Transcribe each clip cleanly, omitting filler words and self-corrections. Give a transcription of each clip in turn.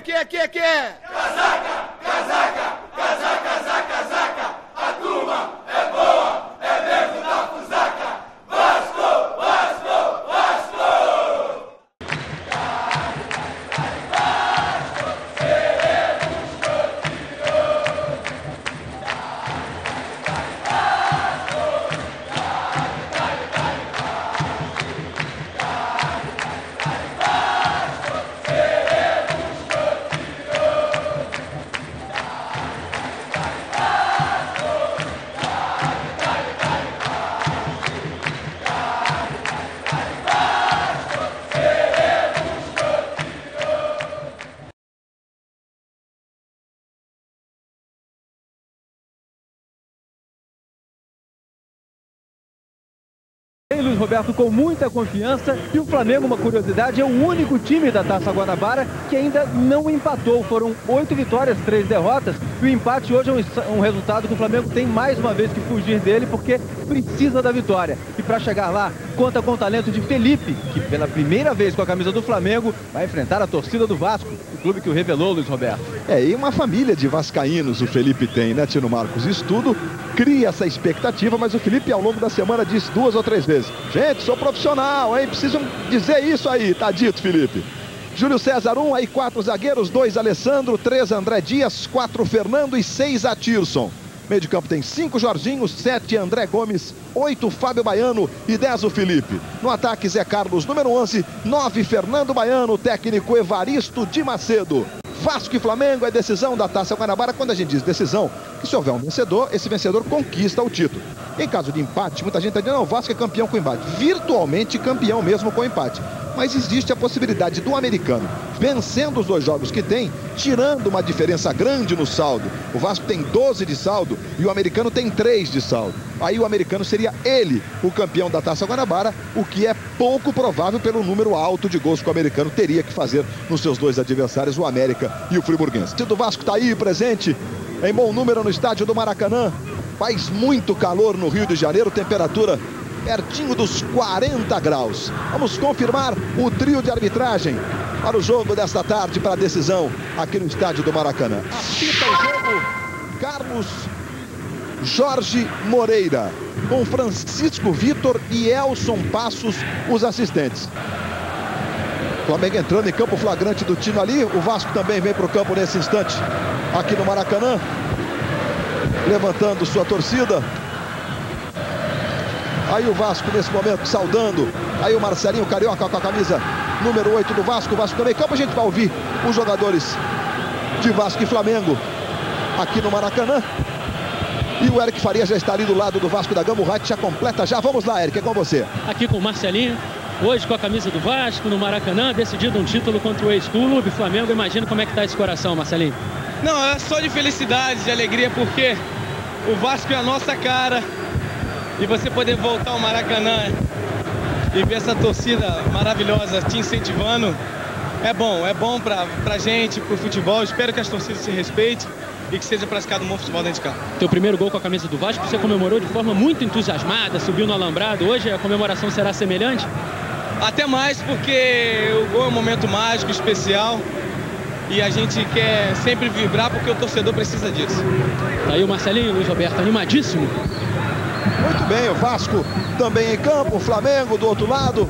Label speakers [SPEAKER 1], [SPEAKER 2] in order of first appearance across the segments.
[SPEAKER 1] Que? Casaca, casaca, casaca, casaca, casaca. A turma é boa, é mesmo da fusaca. Vasco, Vasco, Vasco. Seremos campeões.
[SPEAKER 2] Luiz Roberto com muita confiança, e o Flamengo, uma curiosidade, é o único time da Taça Guanabara que ainda não empatou. Foram 8 vitórias, 3 derrotas, e o empate hoje é um resultado que o Flamengo tem mais uma vez que fugir dele, porque precisa da vitória. E para chegar lá, conta com o talento de Felipe, que pela primeira vez com a camisa do Flamengo vai enfrentar a torcida do Vasco, o clube que o revelou, Luiz Roberto.
[SPEAKER 3] E uma família de vascaínos o Felipe tem, né, Tino Marcos? Isso tudo cria essa expectativa, mas o Felipe ao longo da semana disse 2 ou 3 vezes: gente, sou profissional, hein? Precisam dizer isso aí, tá dito, Felipe. Júlio César 1, aí 4 zagueiros, 2 Alessandro, 3 André Dias, 4 Fernando e 6 Atirson. Meio de campo tem 5 Jorginho, 7 André Gomes, 8 Fábio Baiano e 10 o Felipe. No ataque Zé Carlos, número 11, 9 Fernando Baiano, técnico Evaristo de Macedo. Vasco e Flamengo é decisão da Taça Guanabara. Quando a gente diz decisão, que se houver um vencedor, esse vencedor conquista o título. Em caso de empate, muita gente está dizendo, não, o Vasco é campeão com empate. Virtualmente campeão mesmo com empate. Mas existe a possibilidade do americano, vencendo os 2 jogos que tem, tirando uma diferença grande no saldo. O Vasco tem 12 de saldo e o americano tem 3 de saldo. Aí o americano seria ele o campeão da Taça Guanabara, o que é pouco provável pelo número alto de gols que o americano teria que fazer nos seus 2 adversários, o América e o Friburguense. O Vasco está aí presente em bom número no estádio do Maracanã. Faz muito calor no Rio de Janeiro, temperatura pertinho dos 40 graus. Vamos confirmar o trio de arbitragem para o jogo desta tarde, para a decisão aqui no estádio do Maracanã. Apita o jogo Carlos Jorge Moreira, com Francisco Vitor e Elson Passos, os assistentes. Flamengo entrando em campo, flagrante do Tino ali. O Vasco também vem para o campo nesse instante aqui no Maracanã, levantando sua torcida. Aí o Vasco nesse momento saudando. Aí o Marcelinho Carioca com a camisa número 8 do Vasco. O Vasco também em campo. A gente vai ouvir os jogadores de Vasco e Flamengo aqui no Maracanã. E o Eric Faria já está ali do lado do Vasco da Gama. O Rat já completa já. Vamos lá, Eric, é com você.
[SPEAKER 4] Aqui com o Marcelinho, hoje com a camisa do Vasco no Maracanã, decidido um título contra o ex-clube Flamengo. Imagina como é que está esse coração, Marcelinho.
[SPEAKER 5] Não, é só de felicidade, de alegria, porque o Vasco é a nossa cara. E você poder voltar ao Maracanã e ver essa torcida maravilhosa te incentivando, é bom pra gente, pro futebol. Espero que as torcidas se respeitem e que seja praticado um bom futebol dentro de campo.
[SPEAKER 4] Teu primeiro gol com a camisa do Vasco, você comemorou de forma muito entusiasmada, subiu no alambrado. Hoje a comemoração será semelhante?
[SPEAKER 5] Até mais, porque o gol é um momento mágico, especial. E a gente quer sempre vibrar porque o torcedor precisa disso.
[SPEAKER 4] Tá aí o Marcelinho, Luiz Roberto, animadíssimo.
[SPEAKER 3] Muito bem, o Vasco também em campo, o Flamengo do outro lado.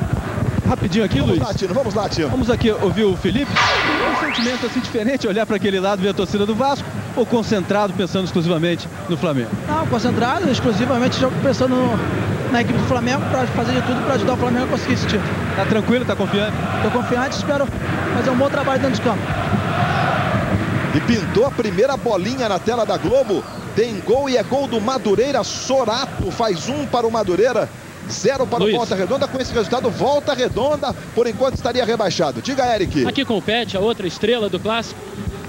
[SPEAKER 2] Rapidinho aqui, Luiz.
[SPEAKER 3] Vamos lá, Tino.
[SPEAKER 2] Vamos aqui ouvir o Felipe. Um sentimento assim diferente, olhar para aquele lado, ver a torcida do Vasco, ou concentrado, pensando exclusivamente no Flamengo?
[SPEAKER 6] Não, concentrado, exclusivamente pensando na equipe do Flamengo, para fazer de tudo para ajudar o Flamengo a conseguir esse título.
[SPEAKER 2] Tá tranquilo, tá confiante?
[SPEAKER 6] Tô confiante, espero fazer um bom trabalho dentro de campo.
[SPEAKER 3] E pintou a primeira bolinha na tela da Globo. Tem gol e é gol do Madureira. Sorato faz 1 para o Madureira, 0 para o Volta Redonda. Com esse resultado, Volta Redonda, por enquanto, estaria rebaixado. Diga, Eric.
[SPEAKER 4] Aqui com o Pet, a outra estrela do clássico.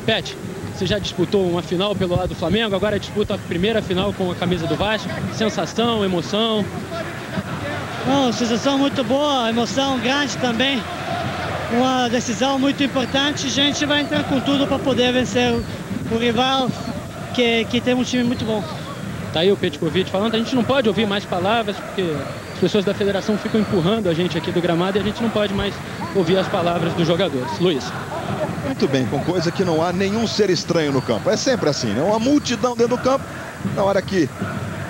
[SPEAKER 4] Pet, você já disputou uma final pelo lado do Flamengo, agora disputa a primeira final com a camisa do Vasco. Sensação, emoção?
[SPEAKER 7] Não, sensação muito boa, emoção grande também. Uma decisão muito importante. A gente vai entrar com tudo para poder vencer o rival, que tem um time muito bom.
[SPEAKER 4] Tá aí o Petkovic falando, a gente não pode ouvir mais palavras, porque as pessoas da federação ficam empurrando a gente aqui do gramado e a gente não pode mais ouvir as palavras dos jogadores. Luiz.
[SPEAKER 3] muito bem, com coisa que não há nenhum ser estranho no campo. É sempre assim, né? Uma multidão dentro do campo, na hora que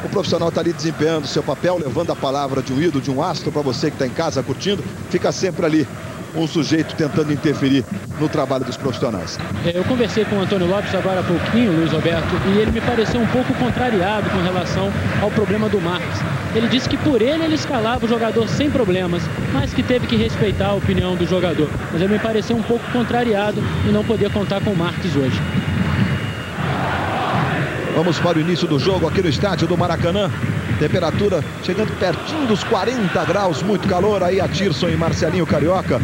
[SPEAKER 3] o profissional está ali desempenhando seu papel, levando a palavra de um ídolo, de um astro para você que está em casa curtindo, fica sempre ali um sujeito tentando interferir no trabalho dos profissionais.
[SPEAKER 4] Eu conversei com o Antônio Lopes agora há pouquinho, Luiz Roberto, e ele me pareceu um pouco contrariado com relação ao problema do Marques. Ele disse que por ele escalava o jogador sem problemas, mas que teve que respeitar a opinião do jogador. Mas ele me pareceu um pouco contrariado em não poder contar com o Marques hoje.
[SPEAKER 3] Vamos para o início do jogo aqui no estádio do Maracanã. Temperatura chegando pertinho dos 40 graus, muito calor. Aí a Tirson e Marcelinho Carioca.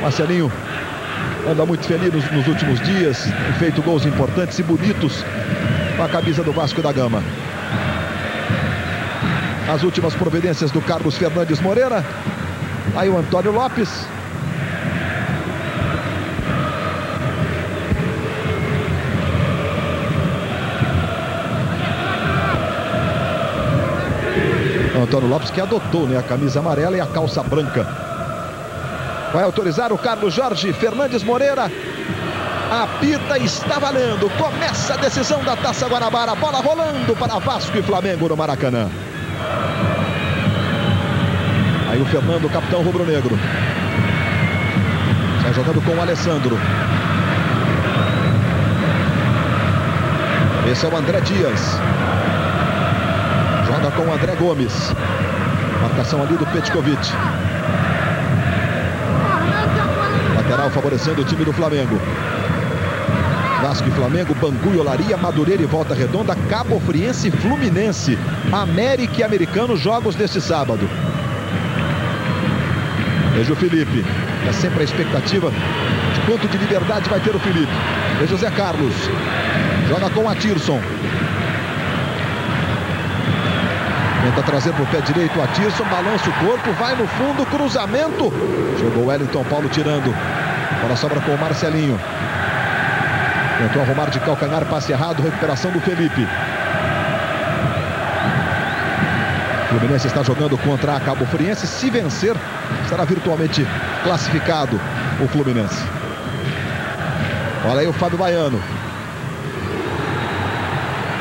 [SPEAKER 3] Marcelinho anda muito feliz nos últimos dias, tem feito gols importantes e bonitos com a camisa do Vasco da Gama. As últimas providências do Carlos Fernandes Moreira. Aí o Antônio Lopes. Antônio Lopes que adotou, né, a camisa amarela e a calça branca. Vai autorizar o Carlos Jorge Fernandes Moreira. Apita, está valendo. Começa a decisão da Taça Guanabara. Bola rolando para Vasco e Flamengo no Maracanã. Aí o Fernando, capitão rubro-negro. Sai jogando com o Alessandro. Esse é o André Dias. Joga com o André Gomes. Marcação ali do Petkovic. Lateral favorecendo o time do Flamengo. Vasco e Flamengo, Bangu e Olaria, Madureira e Volta Redonda, Cabo Friense e Fluminense. América e Americano, jogos deste sábado. Veja o Felipe. É sempre a expectativa de quanto de liberdade vai ter o Felipe. Veja o Zé Carlos. Joga com a Tirson. Tenta trazer para o pé direito a Tirson, balança o corpo, vai no fundo, cruzamento. Chegou o Wellington Paulo tirando. Agora sobra com o Marcelinho. Tentou arrumar de calcanhar, passe errado, recuperação do Felipe. O Fluminense está jogando contra a Cabo Friense. Se vencer, estará virtualmente classificado o Fluminense. Olha aí o Fábio Baiano.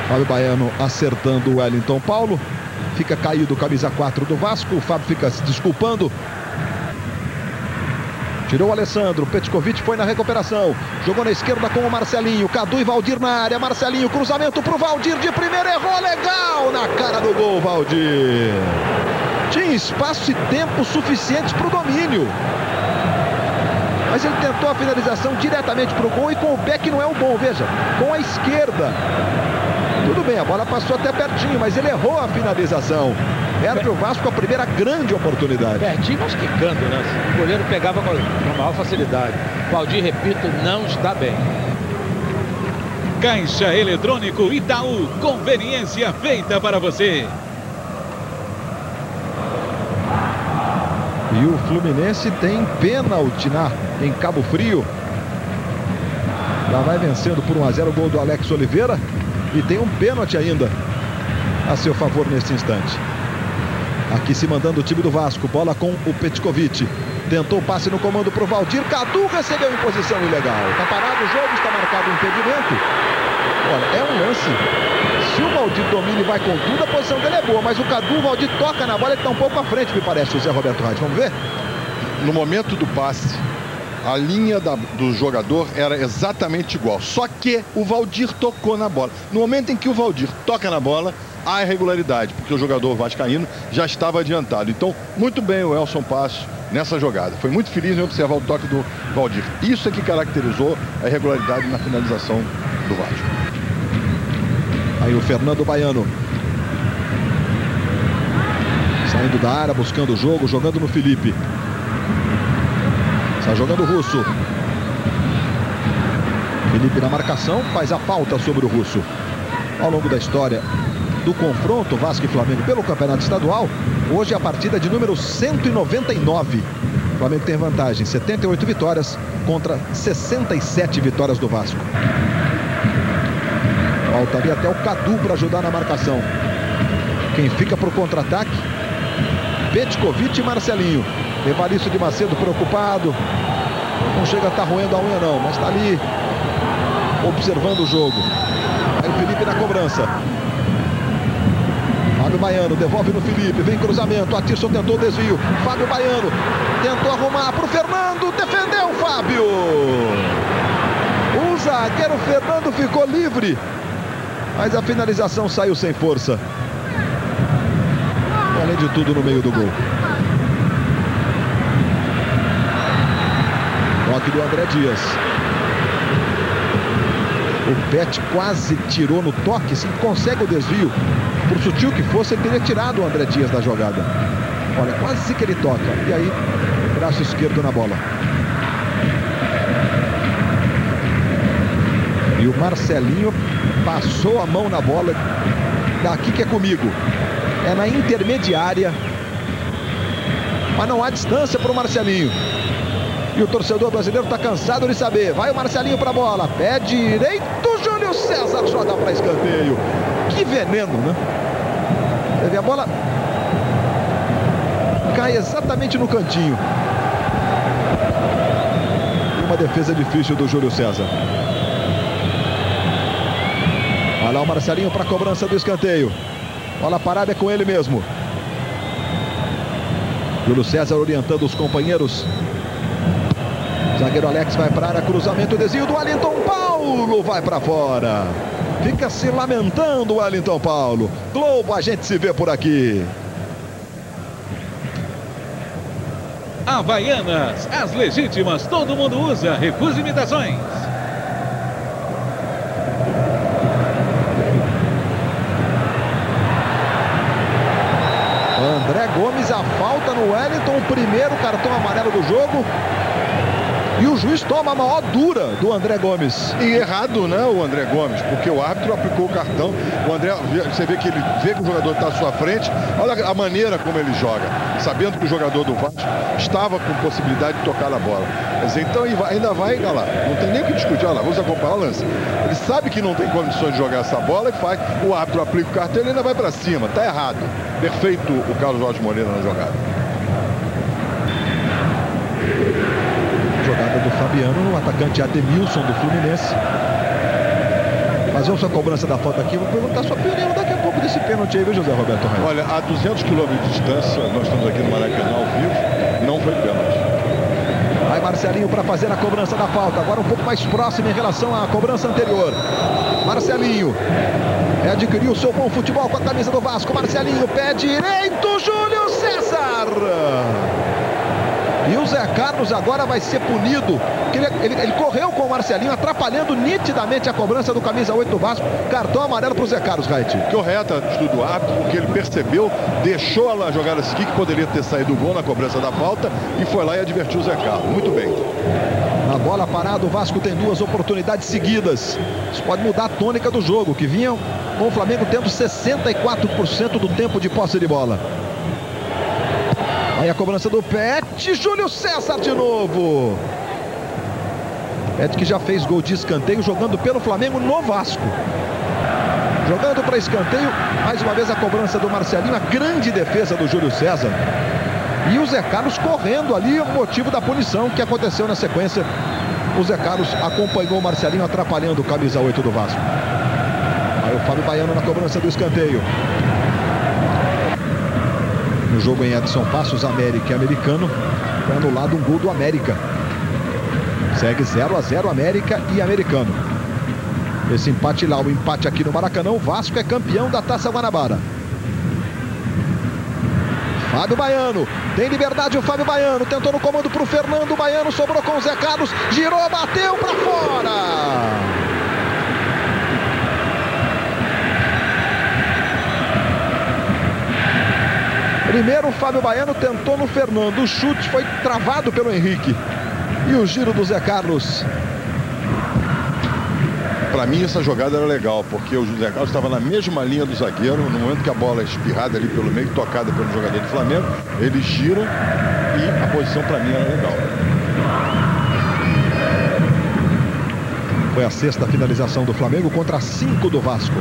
[SPEAKER 3] Fábio Baiano acertando o Wellington Paulo. Fica caído, camisa 4 do Vasco. O Fábio fica se desculpando. Tirou o Alessandro. Petkovic foi na recuperação. Jogou na esquerda com o Marcelinho. Cadu e Valdir na área. Marcelinho, cruzamento pro Valdir de primeira. Errou legal na cara do gol, Valdir. Tinha espaço e tempo suficientes para o domínio. Mas ele tentou a finalização diretamente pro gol e com o pé que não é o bom, veja. Com a esquerda. Tudo bem, a bola passou até pertinho, mas ele errou a finalização. Perde o Vasco a primeira grande oportunidade.
[SPEAKER 8] Pertinho, mas quicando, né? O goleiro pegava com a maior facilidade. Valdir, repito, não está bem.
[SPEAKER 9] Caixa Eletrônico Itaú, conveniência feita para você.
[SPEAKER 3] E o Fluminense tem pênalti em Cabo Frio. Já vai vencendo por 1-0 o gol do Alex Oliveira. E tem um pênalti ainda a seu favor neste instante. Aqui se mandando o time do Vasco. Bola com o Petkovic. Tentou o passe no comando para o Valdir. Cadu recebeu em posição ilegal. Está parado o jogo, está marcado o impedimento. Olha, é um lance. Se o Valdir domina e vai com tudo, a posição dele é boa. Mas o Cadu, o Valdir toca na bola, ele está um pouco à frente, me parece, o Zé Roberto Reis. Vamos ver?
[SPEAKER 10] No momento do passe, a linha do jogador era exatamente igual. Só que o Valdir tocou na bola. No momento em que o Valdir toca na bola, há irregularidade, porque o jogador vascaíno já estava adiantado. Então, muito bem o Elson Passo nessa jogada. Foi muito feliz em observar o toque do Valdir. Isso é que caracterizou a irregularidade na finalização do Vasco.
[SPEAKER 3] Aí o Fernando Baiano. Saindo da área, buscando o jogo, jogando no Felipe. Está jogando o Russo. Felipe na marcação, faz a falta sobre o Russo. Ao longo da história do confronto Vasco e Flamengo pelo Campeonato Estadual, hoje é a partida de número 199. O Flamengo tem vantagem, 78 vitórias contra 67 vitórias do Vasco. Faltaria até o Cadu para ajudar na marcação. Quem fica para o contra-ataque, Petkovic e Marcelinho. Evaristo de Macedo preocupado. Não chega a estar roendo a unha não, mas está ali observando o jogo. Aí o Felipe na cobrança. Fábio Baiano devolve no Felipe, vem cruzamento, Atisson tentou o desvio, Fábio Baiano tentou arrumar para o Fernando, defendeu o Fábio. O zagueiro Fernando ficou livre, mas a finalização saiu sem força. Além de tudo, no meio do gol. Toque do André Dias. O Pet quase tirou no toque, se consegue o desvio. Por sutil que fosse, ele teria tirado o André Dias da jogada. Olha, quase que ele toca. E aí, braço esquerdo na bola. E o Marcelinho passou a mão na bola. Daqui que é comigo. É na intermediária. Mas não há distância para o Marcelinho. E o torcedor brasileiro está cansado de saber. Vai o Marcelinho para a bola. Pé direito, Júlio César joga para escanteio. Que veneno, né? Você vê, a bola cai exatamente no cantinho. Uma defesa difícil do Júlio César. Olha lá o Marcelinho para a cobrança do escanteio. Bola parada é com ele mesmo. Júlio César orientando os companheiros. Zagueiro Alex vai para a área, cruzamento, desvio do Wellington Paulo, vai para fora. Fica se lamentando o Wellington Paulo. Globo, a gente se vê por aqui.
[SPEAKER 9] Havaianas, as legítimas, todo mundo usa, recusa imitações.
[SPEAKER 3] André Gomes, a falta no Wellington, o primeiro cartão amarelo do jogo. E o juiz toma a maior dura do André Gomes.
[SPEAKER 10] E errado, né, o André Gomes, porque o árbitro aplicou o cartão. O André, você vê que ele vê que o jogador está à sua frente. Olha a maneira como ele joga, sabendo que o jogador do Vasco estava com possibilidade de tocar na bola. Quer dizer, então ainda vai, olha lá, não tem nem o que discutir. Olha lá, vamos acompanhar o lance. Ele sabe que não tem condições de jogar essa bola e faz. O árbitro aplica o cartão e ele ainda vai para cima. Tá errado. Perfeito o Carlos Jorge Moreira na jogada.
[SPEAKER 3] Jogada do Fabiano, o atacante Ademilson do Fluminense. Mas vamos à cobrança da falta aqui. Vou perguntar a sua opinião daqui a pouco desse pênalti aí, viu, José Roberto Reis?
[SPEAKER 10] Olha, a 200 km de distância, nós estamos aqui no Maracanã ao vivo, não foi pênalti.
[SPEAKER 3] Vai Marcelinho para fazer a cobrança da falta. Agora um pouco mais próximo em relação à cobrança anterior. Marcelinho adquiriu o seu bom futebol com a camisa do Vasco. Marcelinho, pé direito, Júlio César. E o Zé Carlos agora vai ser punido. Ele correu com o Marcelinho, atrapalhando nitidamente a cobrança do camisa 8 do Vasco. Cartão amarelo para o Zé Carlos, Raiti.
[SPEAKER 10] Correta do árbitro, porque ele percebeu, deixou a jogada seguir, que poderia ter saído o gol na cobrança da falta, e foi lá e advertiu o Zé Carlos. Muito bem.
[SPEAKER 3] Na bola parada, o Vasco tem duas oportunidades seguidas. Isso pode mudar a tônica do jogo, que vinha com o Flamengo tendo 64% do tempo de posse de bola. Aí a cobrança do Pet, Júlio César de novo. Pet que já fez gol de escanteio jogando pelo Flamengo no Vasco. Jogando para escanteio, mais uma vez a cobrança do Marcelinho, a grande defesa do Júlio César. E o Zé Carlos correndo ali, o motivo da punição que aconteceu na sequência. O Zé Carlos acompanhou o Marcelinho, atrapalhando o camisa 8 do Vasco. Aí o Fábio Baiano na cobrança do escanteio. No jogo em Edson Passos, América e Americano, foi anulado um gol do América. Segue 0-0 América e Americano. Esse empate lá, o empate aqui no Maracanã, o Vasco é campeão da Taça Guanabara. Fábio Baiano, tem liberdade o Fábio Baiano, tentou no comando para o Fernando Baiano, sobrou com o Zé Carlos, girou, bateu para fora. Primeiro o Fábio Baiano tentou no Fernando, o chute foi travado pelo Henrique. E o giro do Zé Carlos.
[SPEAKER 10] Para mim essa jogada era legal, porque o Zé Carlos estava na mesma linha do zagueiro, no momento que a bola é espirrada ali pelo meio, tocada pelo jogador do Flamengo, ele gira e a posição para mim era legal.
[SPEAKER 3] Foi a sexta finalização do Flamengo contra 5 do Vasco.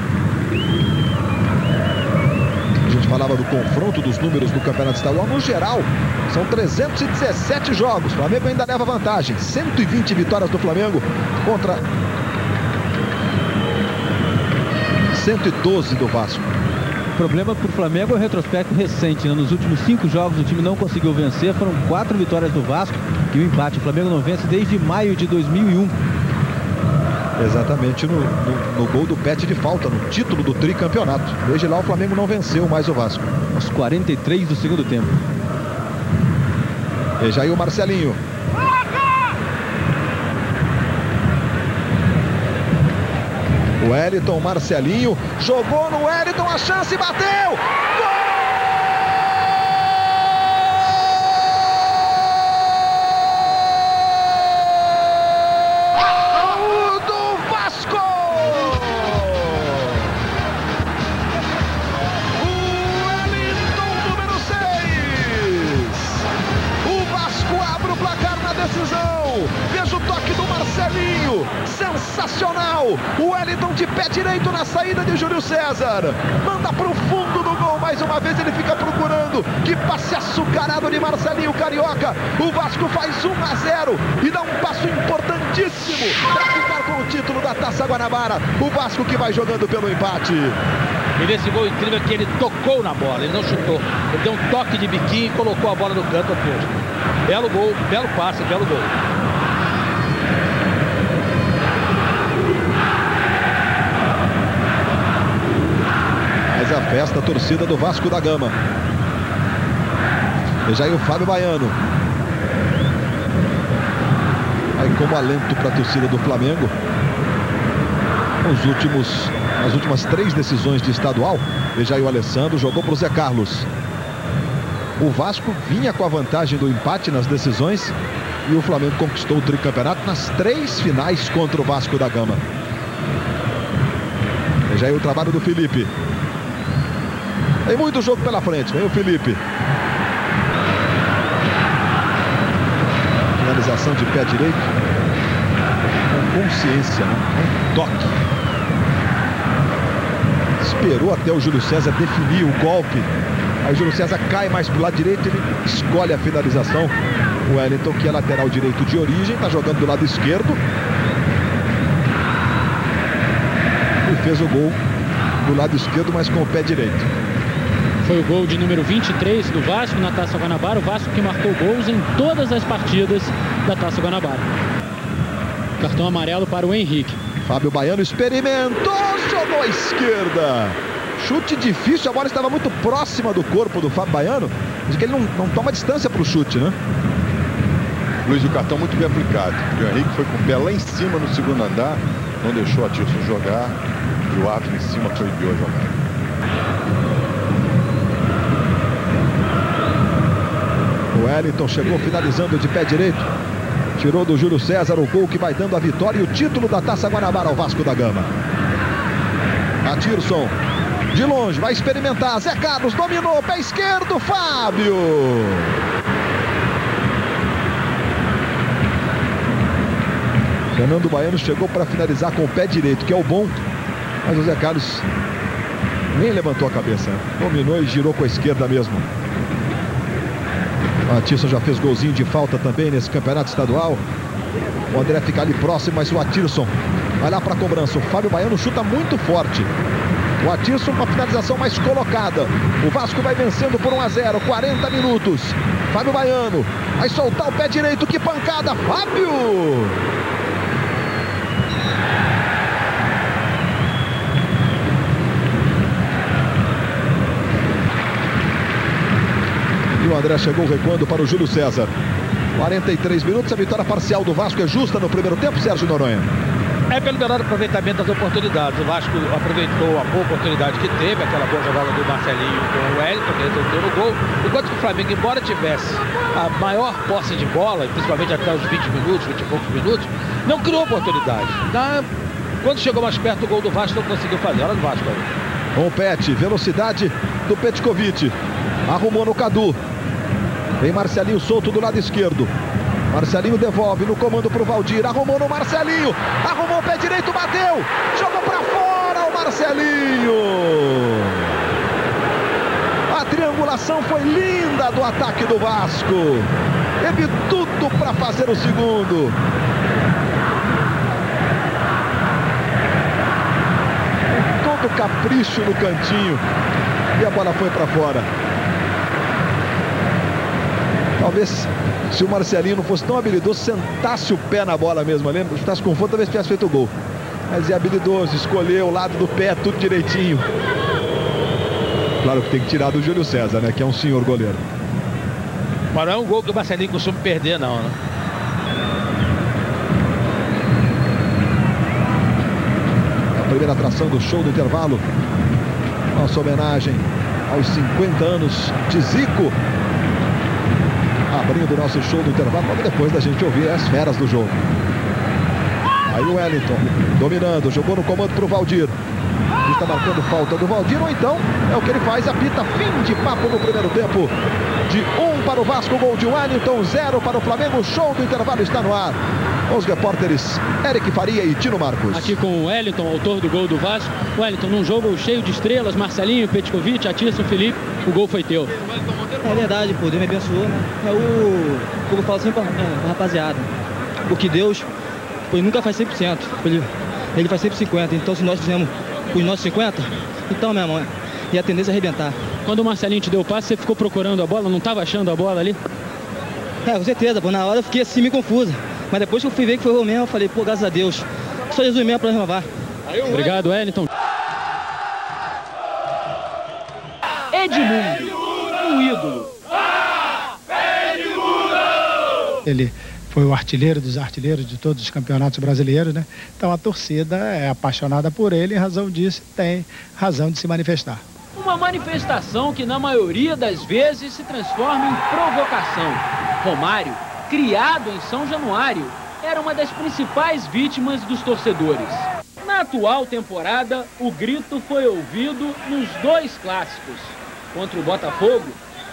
[SPEAKER 3] gente falava do confronto dos números do Campeonato Estadual. No geral, são 317 jogos. O Flamengo ainda leva vantagem. 120 vitórias do Flamengo contra 112 do Vasco.
[SPEAKER 2] O problema para o Flamengo é o retrospecto recente, né? Nos últimos 5 jogos o time não conseguiu vencer, foram 4 vitórias do Vasco e o empate. O Flamengo não vence desde maio de 2001.
[SPEAKER 3] Exatamente no gol do Pet de falta, no título do tricampeonato. Desde lá o Flamengo não venceu mais o Vasco.
[SPEAKER 2] Aos 43 do segundo tempo.
[SPEAKER 3] Veja aí o Marcelinho. O Wellington, Marcelinho, jogou no Wellington, a chance, bateu! Gol! Do Vasco! O Wellington, número 6! O Vasco abre o placar na decisão. Veja o toque do Marcelinho. Sensacional! O Wellington de pé direito na saída de Júlio César. Manda para o fundo do gol. Mais uma vez ele fica procurando. Que passe açucarado de Marcelinho Carioca. O Vasco faz 1-0 e dá um passo importantíssimo para ficar com o título da Taça Guanabara. O Vasco que vai jogando pelo empate.
[SPEAKER 8] E nesse gol incrível que ele tocou na bola, ele não chutou. Ele deu um toque de biquinho e colocou a bola no canto oposto. Belo gol, belo passe, belo gol.
[SPEAKER 3] Mas a festa, a torcida do Vasco da Gama. Veja aí o Fábio Baiano. Aí como alento para a torcida do Flamengo. As últimas 3 decisões de estadual. Veja aí o Alessandro, jogou para o Zé Carlos. O Vasco vinha com a vantagem do empate nas decisões e o Flamengo conquistou o tricampeonato nas 3 finais contra o Vasco da Gama. Veja aí o trabalho do Felipe. Tem muito jogo pela frente, vem o Felipe. Finalização de pé direito. Com consciência, né? Um toque. Esperou até o Júlio César definir o golpe. Aí o Júlio César cai mais pro lado direito, ele escolhe a finalização. O Wellington, que é lateral direito de origem, está jogando do lado esquerdo. E fez o gol do lado esquerdo, mas com o pé direito.
[SPEAKER 4] Foi o gol de número 23 do Vasco na Taça Guanabara. O Vasco que marcou gols em todas as partidas da Taça Guanabara. Cartão amarelo para o Henrique.
[SPEAKER 3] Fábio Baiano experimentou, jogou à esquerda. Chute difícil, a bola estava muito próxima do corpo do Fábio Baiano. Diz que ele não toma distância para o chute, né?
[SPEAKER 10] Luiz, o cartão muito bem aplicado. O Henrique foi com o pé lá em cima no segundo andar, não deixou a Atirson jogar e o árbitro em cima proibiu a jogada.
[SPEAKER 3] O Wellington chegou finalizando de pé direito. Tirou do Júlio César o gol que vai dando a vitória e o título da Taça Guanabara ao Vasco da Gama. Atirson, de longe, vai experimentar. Zé Carlos dominou, pé esquerdo, Fábio. Fernando Baiano chegou para finalizar com o pé direito, que é o bom. Mas o Zé Carlos nem levantou a cabeça. Dominou e girou com a esquerda mesmo. O Atirson já fez golzinho de falta também nesse campeonato estadual. O André fica ali próximo, mas o Atirson vai lá para a cobrança. O Fábio Baiano chuta muito forte. O Atirson uma finalização mais colocada. O Vasco vai vencendo por 1-0, 40 minutos. Fábio Baiano vai soltar o pé direito, que pancada, Fábio! E o André chegou recuando para o Júlio César. 43 minutos, a vitória parcial do Vasco é justa no primeiro tempo, Sérgio Noronha?
[SPEAKER 8] É pelo melhor aproveitamento das oportunidades. O Vasco aproveitou a boa oportunidade que teve, aquela boa jogada do Marcelinho com o Wellington, que resultou no gol. Enquanto que o Flamengo, embora tivesse a maior posse de bola, principalmente até os 20 minutos, 20 e poucos minutos, não criou oportunidade. Quando chegou mais perto do gol do Vasco, não conseguiu fazer. Olha o Vasco aí.
[SPEAKER 3] Com o Pet, velocidade do Petkovic. Arrumou no Cadu. Tem Marcelinho solto do lado esquerdo. Marcelinho devolve no comando para o Valdir. Arrumou no Marcelinho. Arrumou o pé direito, bateu. Jogou para fora o Marcelinho. A triangulação foi linda do ataque do Vasco. Teve tudo para fazer o segundo. Com todo capricho no cantinho. E a bola foi para fora. Talvez, se o Marcelinho não fosse tão habilidoso, sentasse o pé na bola mesmo, lembra? Estasse com fome, talvez tivesse feito o gol. Mas é habilidoso, escolheu o lado do pé, tudo direitinho. Claro que tem que tirar do Júlio César, né? Que é um senhor goleiro.
[SPEAKER 8] Mas não é um gol que o Marcelinho costuma perder, não, né?
[SPEAKER 3] A primeira atração do show do intervalo. Nossa homenagem aos 50 anos de Zico. Abrindo o nosso show do intervalo, logo depois da gente ouvir as feras do jogo. Aí o Wellington, dominando, jogou no comando para o Valdir. Está marcando falta do Valdir, ou então é o que ele faz, apita fim de papo no primeiro tempo. De 1 para o Vasco, gol de Wellington, 0 para o Flamengo, o show do intervalo está no ar. Os repórteres Eric Faria e Tino Marcos.
[SPEAKER 4] Aqui com o Wellington, autor do gol do Vasco. Wellington, num jogo cheio de estrelas, Marcelinho, Petkovic, Atício, Felipe, o gol foi teu.
[SPEAKER 6] É verdade, pô, Deus me abençoou, né? É o que eu falo sempre pra rapaziada. Porque Deus, pô, ele nunca faz 100%, ele faz sempre 50%. Então se nós fizemos os nossos 50%, então, meu irmão, e a tendência é arrebentar.
[SPEAKER 4] Quando o Marcelinho te deu o passe, você ficou procurando a bola, não estava achando a bola ali?
[SPEAKER 6] É, com certeza, pô, na hora eu fiquei assim meio confusa. Mas depois que eu fui ver que foi eu mesmo, eu falei, pô, graças a Deus, só Jesus mesmo pra renovar.
[SPEAKER 4] Obrigado, Wellington. Edmundo, um ídolo.
[SPEAKER 11] Ele foi o artilheiro dos artilheiros de todos os campeonatos brasileiros, né? Então a torcida é apaixonada por ele e, em razão disso, tem razão de se manifestar.
[SPEAKER 4] Uma manifestação que, na maioria das vezes, se transforma em provocação. Romário, criado em São Januário, era uma das principais vítimas dos torcedores. Na atual temporada, o grito foi ouvido nos 2 clássicos. Contra o Botafogo,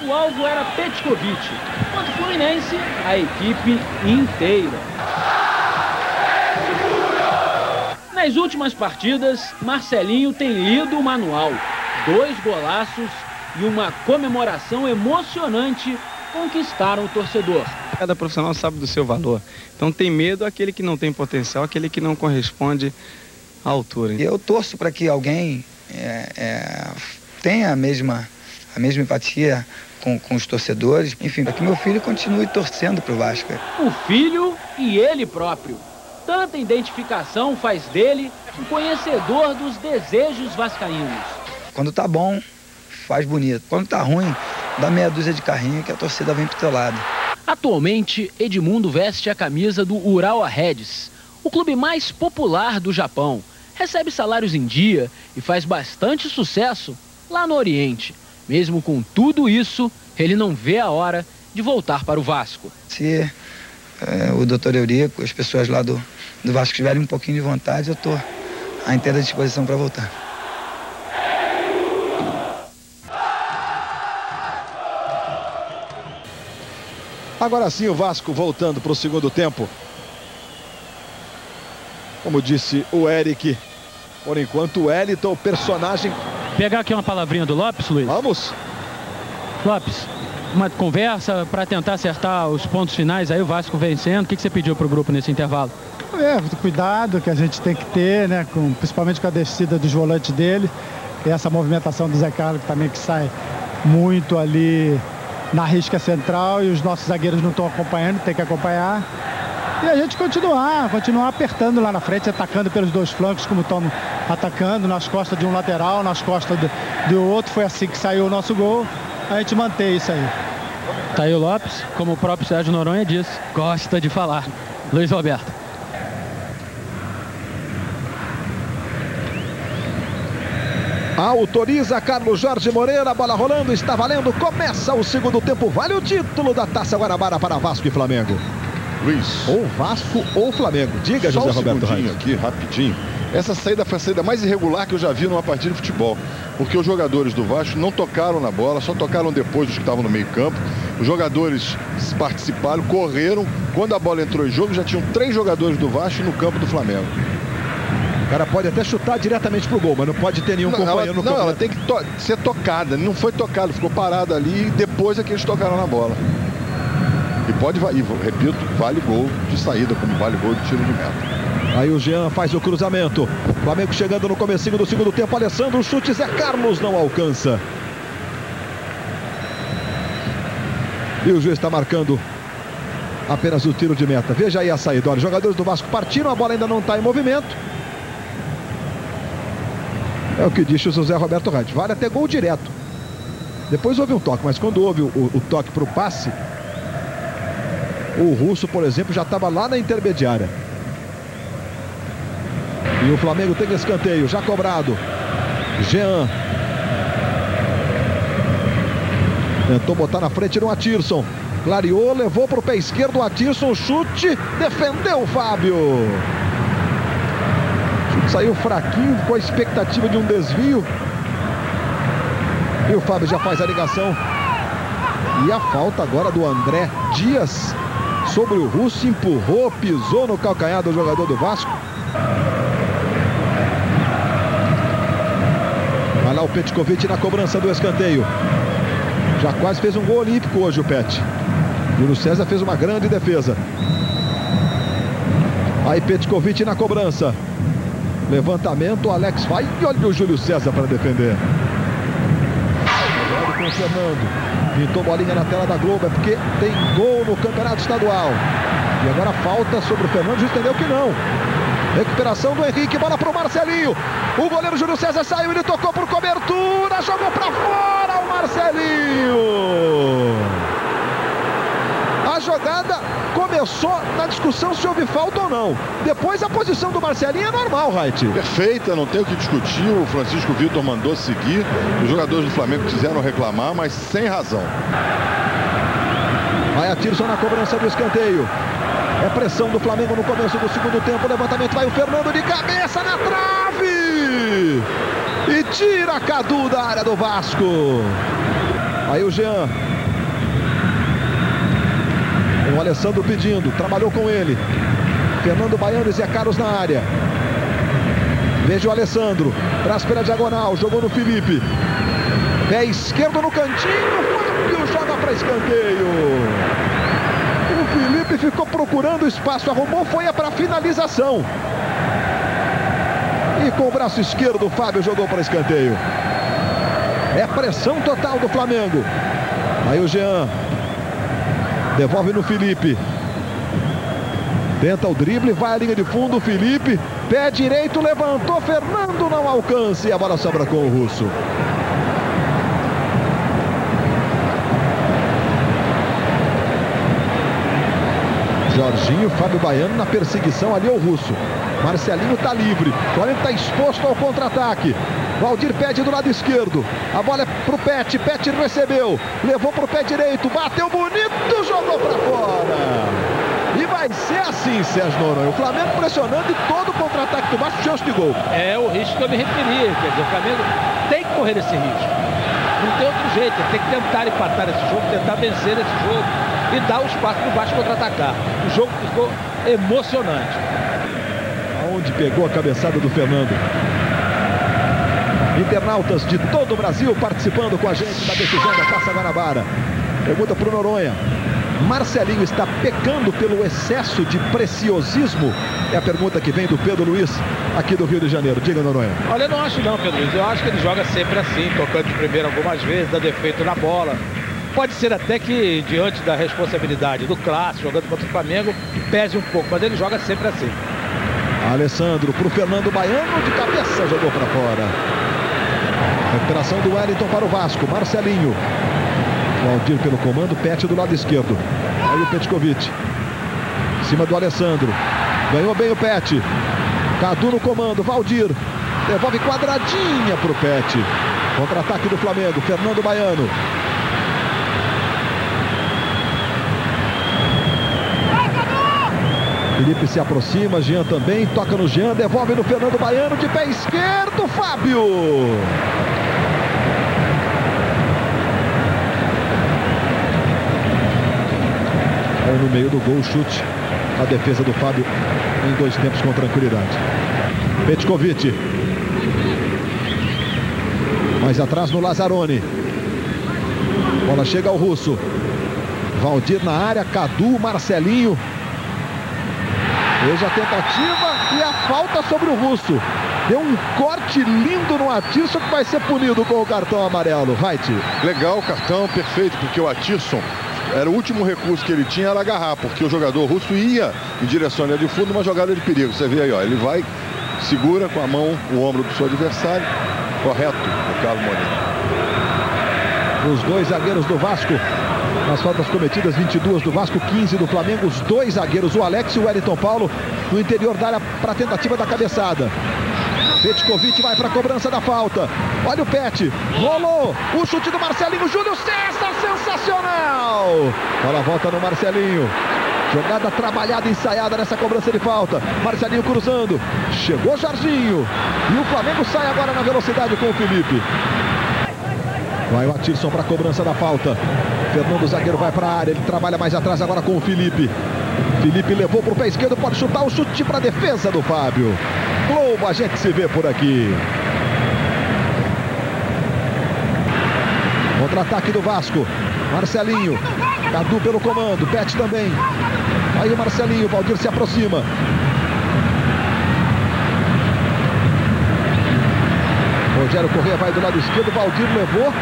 [SPEAKER 4] o alvo era Petkovic. Contra o Fluminense, a equipe inteira. Nas últimas partidas, Marcelinho tem lido o manual. 2 golaços e uma comemoração emocionante conquistaram o torcedor.
[SPEAKER 12] Cada profissional sabe do seu valor. Então tem medo aquele que não tem potencial, aquele que não corresponde à altura.
[SPEAKER 13] Eu torço para que alguém tenha a mesma empatia com os torcedores. Enfim, para que meu filho continue torcendo para o Vasco.
[SPEAKER 4] O filho e ele próprio. Tanta identificação faz dele um conhecedor dos desejos vascaínos.
[SPEAKER 13] Quando tá bom, faz bonito. Quando tá ruim, dá meia dúzia de carrinho que a torcida vem pro teu lado.
[SPEAKER 4] Atualmente, Edmundo veste a camisa do Urawa Reds, o clube mais popular do Japão. Recebe salários em dia e faz bastante sucesso lá no Oriente. Mesmo com tudo isso, ele não vê a hora de voltar para o Vasco.
[SPEAKER 13] Se o doutor Eurico, as pessoas lá do Vasco tiverem um pouquinho de vontade, eu tô à inteira disposição para voltar.
[SPEAKER 3] Agora sim o Vasco voltando para o segundo tempo. Como disse o Eric, por enquanto o Wellington, o personagem...
[SPEAKER 4] Pegar aqui uma palavrinha do Lopes, Luiz.
[SPEAKER 3] Vamos.
[SPEAKER 4] Lopes, uma conversa para tentar acertar os pontos finais, aí o Vasco vencendo. O que você pediu para o grupo nesse intervalo?
[SPEAKER 11] Cuidado que a gente tem que ter, né? Principalmente com a descida dos volantes dele. E essa movimentação do Zé Carlos também que sai muito ali na risca central e os nossos zagueiros não estão acompanhando, tem que acompanhar. E a gente continuar apertando lá na frente, atacando pelos 2 flancos, como estão atacando, nas costas de um lateral, nas costas do outro. Foi assim que saiu o nosso gol. A gente mantém isso aí.
[SPEAKER 4] Tá aí o Lopes, como o próprio Sérgio Noronha disse, gosta de falar. Luiz Roberto.
[SPEAKER 3] Autoriza Carlos Jorge Moreira, bola rolando, está valendo, começa o segundo tempo, vale o título da Taça Guanabara para Vasco e Flamengo.
[SPEAKER 10] Luiz.
[SPEAKER 3] Ou Vasco ou Flamengo, diga José Roberto Reis.
[SPEAKER 10] Aqui, rapidinho. Essa saída foi a saída mais irregular que eu já vi numa partida de futebol. Porque os jogadores do Vasco não tocaram na bola, só tocaram depois dos que estavam no meio campo. Os jogadores participaram, correram. Quando a bola entrou em jogo, já tinham 3 jogadores do Vasco no campo do Flamengo.
[SPEAKER 3] cara pode até chutar diretamente pro gol, mas não pode ter nenhum companheiro no campo.
[SPEAKER 10] Não, ela tem que ser tocada. Não foi tocada, ficou parada ali e depois é que eles tocaram na bola. E pode, repito, vale gol de saída, como vale gol de tiro de meta.
[SPEAKER 3] Aí o Jean faz o cruzamento. Flamengo chegando no comecinho do segundo tempo. Alessandro, o chute, Zé Carlos não alcança. E o juiz está marcando apenas o tiro de meta. Veja aí a saída. Olha, os jogadores do Vasco partiram, a bola ainda não está em movimento. É o que disse o José Roberto Reit. Vale até gol direto. Depois houve um toque, mas quando houve o toque para o passe, o Russo, por exemplo, já estava lá na intermediária. E o Flamengo tem escanteio, já cobrado. Jean tentou botar na frente no Atirson. Clareou, levou para o pé esquerdo o Atirson, chute, defendeu o Fábio. O chute saiu fraquinho, com a expectativa de um desvio. E o Fábio já faz a ligação. E a falta agora do André Dias sobre o Russo, empurrou, pisou no calcanhar do jogador do Vasco. Vai lá o Petkovic na cobrança do escanteio. Já quase fez um gol olímpico hoje o Pet. Júlio César fez uma grande defesa. Aí Petkovic na cobrança. Levantamento, o Alex vai e olha o Júlio César para defender. Com o Fernando. Pintou bolinha na tela da Globo, é porque tem gol no Campeonato Estadual. E agora falta sobre o Fernando, já entendeu que não. Recuperação do Henrique, bola para o Marcelinho. O goleiro Júlio César saiu, ele tocou por cobertura, jogou para fora o Marcelinho. A jogada começou na discussão se houve falta ou não. Depois a posição do Marcelinho é normal, Reit.
[SPEAKER 10] Perfeita, não tem o que discutir. O Francisco Vitor mandou seguir. Os jogadores do Flamengo quiseram reclamar, mas sem razão.
[SPEAKER 3] Vai a Tirson na cobrança do escanteio. É pressão do Flamengo no começo do segundo tempo. Levantamento, vai o Fernando de cabeça na trave. E tira Cadu da área do Vasco. Aí o Jean. O Alessandro pedindo, trabalhou com ele. Fernando Baiano e Zé Carlos na área. Veja o Alessandro. Traz pela diagonal, jogou no Felipe. Pé esquerdo no cantinho. Fábio joga para escanteio. O Felipe ficou procurando espaço, arrumou, foi para a finalização. E com o braço esquerdo, o Fábio jogou para escanteio. É pressão total do Flamengo. Aí o Jean devolve no Felipe. Tenta o drible, vai à linha de fundo, o Felipe. Pé direito, levantou, Fernando não alcança. E a bola sobra com o Russo. Jorginho, Fábio Baiano na perseguição ali ao Russo. Marcelinho está livre. Flamengo está exposto ao contra-ataque. Valdir pede do lado esquerdo. A bola é pro Pet. Pet recebeu. Levou pro pé direito. Bateu bonito. Jogou para fora. E vai ser assim, Sérgio Noronha. O Flamengo pressionando e todo o contra-ataque do Vasco, chance de gol.
[SPEAKER 8] É o risco que eu me referi. Quer dizer, o Flamengo tem que correr esse risco. Não tem outro jeito. Ele tem que tentar empatar esse jogo, tentar vencer esse jogo e dar o espaço para o Vasco contra-atacar. O jogo ficou emocionante.
[SPEAKER 3] Aonde pegou a cabeçada do Fernando. Internautas de todo o Brasil participando com a gente da decisão da Taça Guanabara. Pergunta para o Noronha. Marcelinho está pecando pelo excesso de preciosismo? É a pergunta que vem do Pedro Luiz, aqui do Rio de Janeiro. Diga, Noronha.
[SPEAKER 8] Olha, eu não acho não, Pedro Luiz. Eu acho que ele joga sempre assim, tocando de primeira algumas vezes, dá defeito na bola. Pode ser até que, diante da responsabilidade do clássico, jogando contra o Flamengo, pese um pouco, mas ele joga sempre assim.
[SPEAKER 3] Alessandro para o Fernando Baiano, de cabeça, jogou para fora. Recuperação do Wellington para o Vasco, Marcelinho. Valdir pelo comando, Pet do lado esquerdo. Aí o Petkovic. Em cima do Alessandro. Ganhou bem o Pet. Cadu no comando, Valdir. Devolve quadradinha para o Pet. Contra-ataque do Flamengo, Fernando Baiano. Felipe se aproxima, Jean também, toca no Jean, devolve no Fernando Baiano, de pé esquerdo, Fábio. Aí no meio do gol, chute, a defesa do Fábio em 2 tempos com tranquilidade. Petkovic. Mais atrás no Lazzaroni. Bola chega ao Russo. Valdir na área, Cadu, Marcelinho. Fez a tentativa e a falta sobre o Russo. Deu um corte lindo no Atirson que vai ser punido com o cartão amarelo. Right.
[SPEAKER 10] Legal o cartão, perfeito, porque o Atirson era o último recurso que ele tinha, era agarrar, porque o jogador russo ia em direção à linha de fundo, uma jogada de perigo. Você vê aí, ó, ele vai, segura com a mão o ombro do seu adversário. Correto, o Carlos Moreira.
[SPEAKER 3] Os dois zagueiros do Vasco, nas faltas cometidas, 22 do Vasco, 15 do Flamengo. Os dois zagueiros, o Alex e o Wellington Paulo, no interior da área para a tentativa da cabeçada. Petkovic vai para a cobrança da falta. Olha o Pet, rolou o chute do Marcelinho. Júlio César, sensacional. Bola volta no Marcelinho. Jogada trabalhada, ensaiada nessa cobrança de falta. Marcelinho cruzando. Chegou Jorginho. E o Flamengo sai agora na velocidade com o Felipe. Vai o Atirson para a cobrança da falta. Fernando, zagueiro, vai para a área. Ele trabalha mais atrás agora com o Felipe. Felipe levou para o pé esquerdo. Pode chutar o chute para a defesa do Fábio. Globo, a gente se vê por aqui. Contra-ataque do Vasco. Marcelinho. Cadu pelo comando. Pet também. Aí o Marcelinho. Valdir se aproxima. Rogério Corrêa vai do lado esquerdo. Valdir levou.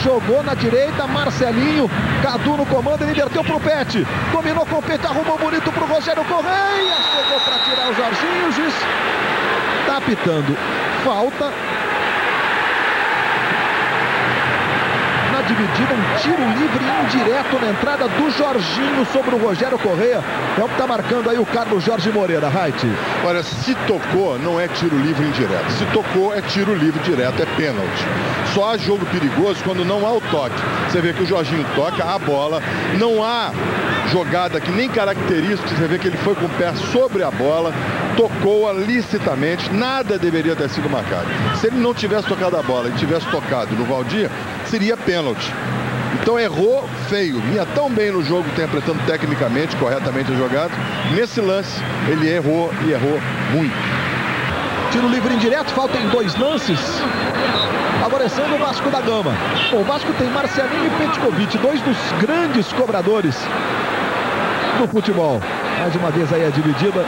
[SPEAKER 3] Jogou na direita. Marcelinho. Cadu no comando. Ele inverteu pro Pet. Dominou com o Pet. Arrumou bonito pro Rogério Corrêa. Chegou para tirar o Jorginho. O juiz tá apitando falta. Na dividida, um tiro livre indireto na entrada do Jorginho sobre o Rogério Corrêa. É o que tá marcando aí o Carlos Jorge Moreira. Right.
[SPEAKER 10] Olha, se tocou, não é tiro livre indireto. Se tocou, é tiro livre direto, é pênalti. Só há jogo perigoso quando não há o toque. Você vê que o Jorginho toca a bola, não há jogada que nem característica. Você vê que ele foi com o pé sobre a bola, tocou-a licitamente, nada deveria ter sido marcado. Se ele não tivesse tocado a bola e tivesse tocado no Valdir, seria pênalti. Então errou feio, vinha tão bem no jogo, interpretando tecnicamente, corretamente a jogada. Nesse lance, ele errou e errou muito.
[SPEAKER 3] Tiro livre indireto, falta em 2 lances. Favorecendo o Vasco da Gama. O Vasco tem Marcelinho e Petkovic, 2 dos grandes cobradores do futebol. Mais uma vez aí a dividida.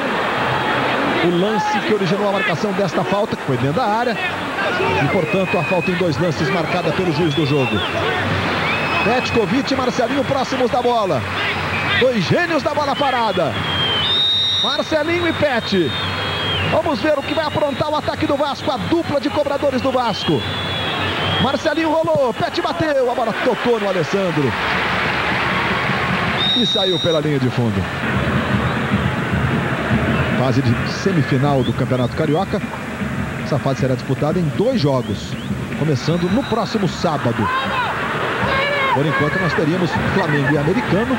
[SPEAKER 3] O lance que originou a marcação desta falta, que foi dentro da área. E, portanto, a falta em 2 lances marcada pelo juiz do jogo. Petkovic e Marcelinho próximos da bola. 2 gênios da bola parada. Marcelinho e Pet. Vamos ver o que vai aprontar o ataque do Vasco. A dupla de cobradores do Vasco. Marcelinho rolou. Pet bateu. A bola tocou no Alessandro. E saiu pela linha de fundo. Fase de semifinal do Campeonato Carioca. Essa fase será disputada em 2 jogos, começando no próximo sábado. Por enquanto nós teríamos Flamengo e Americano,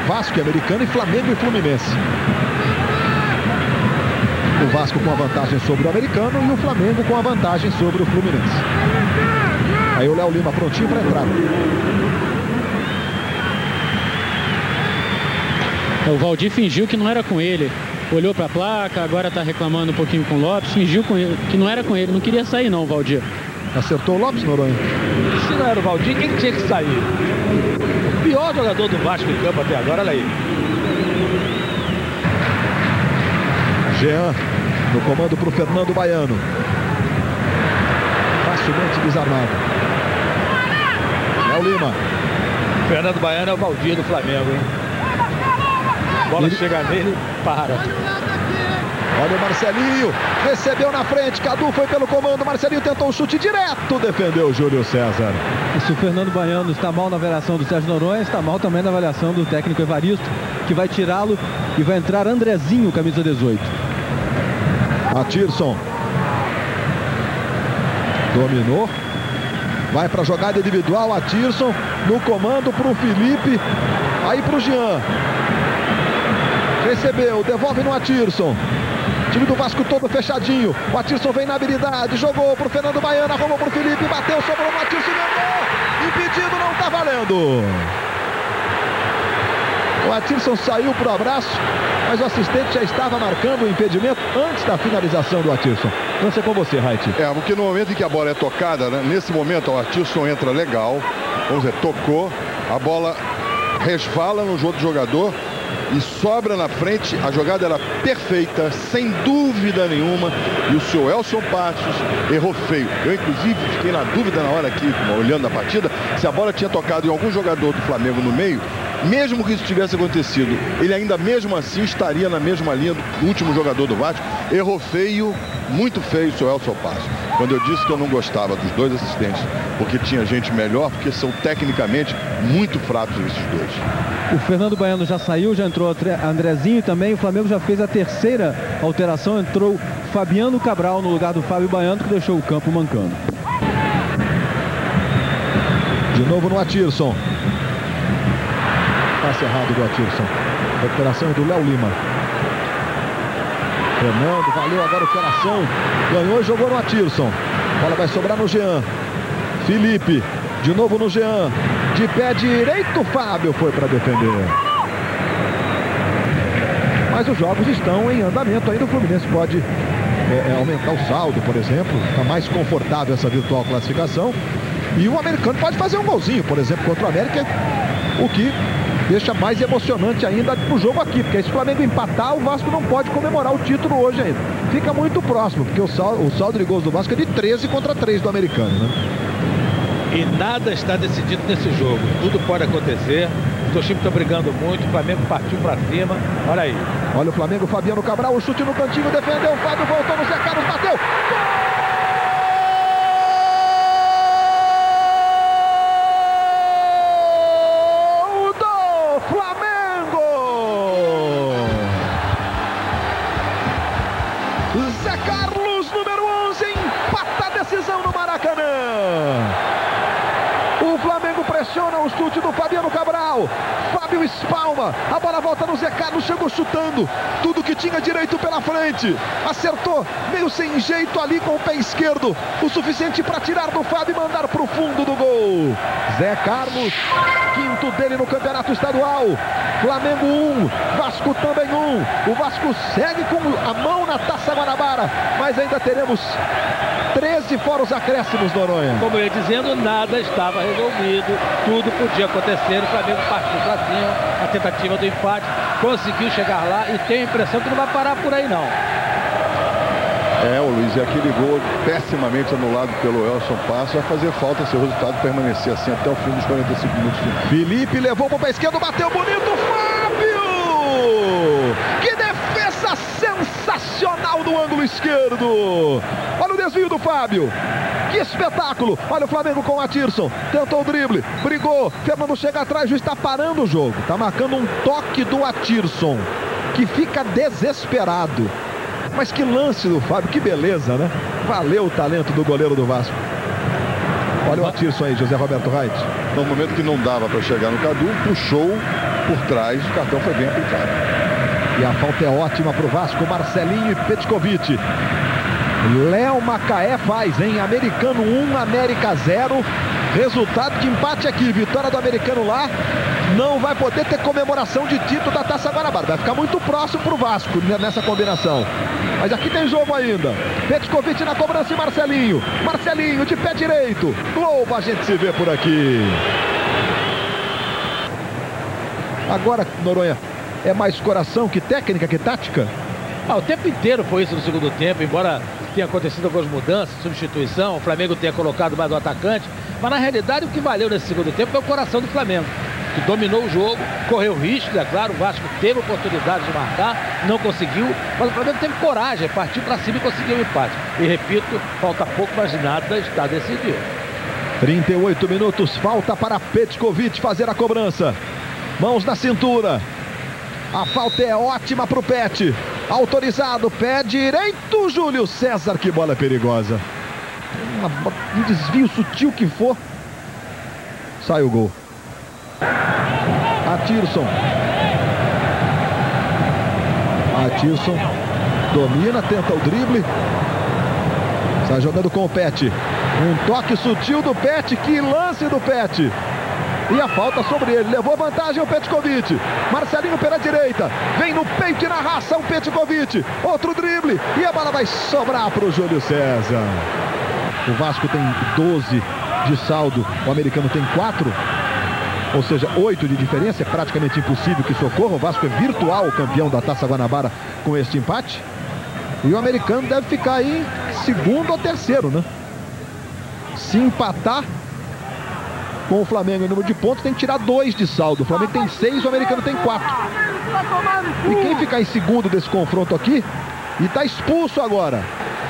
[SPEAKER 3] Vasco e Americano e Flamengo e Fluminense. O Vasco com a vantagem sobre o Americano e o Flamengo com a vantagem sobre o Fluminense. Aí o Léo Lima prontinho para entrar.
[SPEAKER 4] O Valdir fingiu que não era com ele. Olhou para a placa, agora está reclamando um pouquinho com o Lopes. Fingiu que não era com ele, não queria sair não, o Valdir.
[SPEAKER 3] Acertou o Lopes, Noronha?
[SPEAKER 8] Se não era o Valdir, quem tinha que sair? O pior jogador do Vasco em campo até agora, olha aí.
[SPEAKER 3] Jean, no comando para o Fernando Baiano. Facilmente desarmado. Léo Lima.
[SPEAKER 8] Fernando Baiano é o Valdir do Flamengo, hein? Bola chega nele, para.
[SPEAKER 3] Olha o Marcelinho, recebeu na frente, Cadu foi pelo comando, Marcelinho tentou um chute direto, defendeu o Júlio César.
[SPEAKER 2] E se o Fernando Baiano está mal na avaliação do Sérgio Noronha, está mal também na avaliação do técnico Evaristo, que vai tirá-lo e vai entrar Andrezinho, camisa 18.
[SPEAKER 3] Atirson. Dominou. Vai para a jogada individual, Atirson, no comando para o Felipe, aí para o Jean. Recebeu, devolve no Atirson. Time do Vasco todo fechadinho. O Atirson vem na habilidade, jogou pro Fernando Baiano, arrumou pro Felipe, bateu, sobrou no Atirson, ganhou. Impedido, não tá valendo. O Atirson saiu para o abraço, mas o assistente já estava marcando o impedimento antes da finalização do Atirson. Lance é com você, Raiti.
[SPEAKER 10] Porque no momento em que a bola é tocada, né, nesse momento o Atirson entra legal, vamos dizer, tocou, a bola resvala no outro jogador e sobra na frente. A jogada era perfeita, sem dúvida nenhuma, e o seu Elson Passos errou feio. Eu, inclusive, fiquei na dúvida na hora aqui, olhando a partida, se a bola tinha tocado em algum jogador do Flamengo no meio. Mesmo que isso tivesse acontecido, ele ainda mesmo assim estaria na mesma linha do último jogador do Vasco. Errou feio, muito feio, o seu Elson Passos. Quando eu disse que eu não gostava dos dois assistentes, porque tinha gente melhor, porque são tecnicamente muito fracos esses dois.
[SPEAKER 2] O Fernando Baiano já saiu, já entrou Andrezinho também. O Flamengo já fez a terceira alteração, entrou Fabiano Cabral no lugar do Fábio Baiano, que deixou o campo mancando.
[SPEAKER 3] De novo no Atirson. Passe errado do Atirson. Recuperação do Léo Lima. Fernando, valeu agora o coração. Ganhou e jogou no Atirson. A bola vai sobrar no Jean. Felipe, de novo no Jean. De pé direito, Fábio foi para defender. Mas os jogos estão em andamento. Ainda o Fluminense pode aumentar o saldo, por exemplo. Está mais confortável essa virtual classificação. E o americano pode fazer um golzinho, por exemplo, contra o América. O que deixa mais emocionante ainda o jogo aqui, porque se o Flamengo empatar, o Vasco não pode comemorar o título hoje ainda. Fica muito próximo, porque o saldo de gols do Vasco é de 13-3 do americano, né?
[SPEAKER 8] E nada está decidido nesse jogo. Tudo pode acontecer. Os dois times estão brigando muito. O Flamengo partiu para cima. Olha aí.
[SPEAKER 3] Olha o Flamengo, Fabiano Cabral, o chute no cantinho, defendeu, o Fábio voltou no Zé Carlos, bateu. Zé Carlos, número 11, empata a decisão no Maracanã. O Flamengo pressiona o chute do Fabiano Cabral. Fábio espalma, a bola volta no Zé Carlos, chegou chutando tudo que tinha direito pela frente. Acertou, meio sem jeito ali com o pé esquerdo, o suficiente para tirar do Fábio e mandar para o fundo do gol. Zé Carlos, quinto dele no campeonato estadual. Flamengo 1, Vasco também 1. O Vasco segue com a mão na Taça Guanabara, mas ainda teremos 13 fora os acréscimos, Noronha.
[SPEAKER 8] Como eu ia dizendo, nada estava resolvido, tudo podia acontecer. O Flamengo partiu para cima, a tentativa do empate, conseguiu chegar lá e tenho a impressão que não vai parar por aí não.
[SPEAKER 10] O Luiz, e aquele gol pessimamente anulado pelo Elson Passos vai fazer falta se o resultado permanecer assim até o fim dos 45 minutos.
[SPEAKER 3] Felipe levou para o pé esquerdo, bateu bonito, Fábio! Que defesa sensacional do ângulo esquerdo! Olha o desvio do Fábio! Que espetáculo! Olha o Flamengo com o Atirson, tentou o drible, brigou, Fernando chega atrás, o juiz está parando o jogo, está marcando um toque do Atirson, que fica desesperado. Mas que lance do Fábio, que beleza, né? Valeu o talento do goleiro do Vasco. Olha o Atirson aí, José Roberto Reit.
[SPEAKER 10] No momento que não dava para chegar no Cadu, puxou por trás, o cartão foi bem aplicado.
[SPEAKER 3] E a falta é ótima para o Vasco, Marcelinho e Petkovic. Léo Macaé faz, hein? Americano 1, América 0. Resultado de empate aqui, vitória do americano lá. Não vai poder ter comemoração de título da Taça Guanabara. Vai ficar muito próximo para o Vasco nessa combinação. Mas aqui tem jogo ainda. Petkovic na cobrança e Marcelinho. Marcelinho de pé direito. Globo, a gente se vê por aqui. Agora, Noronha, é mais coração que técnica, que tática?
[SPEAKER 8] O tempo inteiro foi isso no segundo tempo, embora tenha acontecido algumas mudanças, substituição, o Flamengo tenha colocado mais um atacante, mas na realidade o que valeu nesse segundo tempo foi o coração do Flamengo, que dominou o jogo, correu risco, é claro, o Vasco teve oportunidade de marcar, não conseguiu, mas o Flamengo teve coragem, partiu para cima e conseguiu o empate. E repito, falta pouco, mas nada está decidido.
[SPEAKER 3] 38 minutos, falta para Petkovic fazer a cobrança. Mãos na cintura. A falta é ótima para o Pet. Autorizado, pé direito, Júlio César, que bola perigosa. Um desvio sutil que for. Sai o gol. Atirson. Atirson domina, tenta o drible. Sai jogando com o Pet. Um toque sutil do Pet, que lance do Pet. E a falta sobre ele. Levou vantagem o Petkovic. Marcelinho pela direita. Vem no peito e na raça o Petkovic. Outro drible. E a bola vai sobrar para o Júlio César. O Vasco tem 12 de saldo. O americano tem 4. Ou seja, 8 de diferença. É praticamente impossível que socorra. O Vasco é virtual campeão da Taça Guanabara com este empate. E o americano deve ficar aí em segundo ou terceiro, né? Se empatar com o Flamengo em número de pontos, tem que tirar 2 de saldo. O Flamengo tem 6, o americano tem 4. E quem ficar em segundo desse confronto aqui, e tá expulso agora.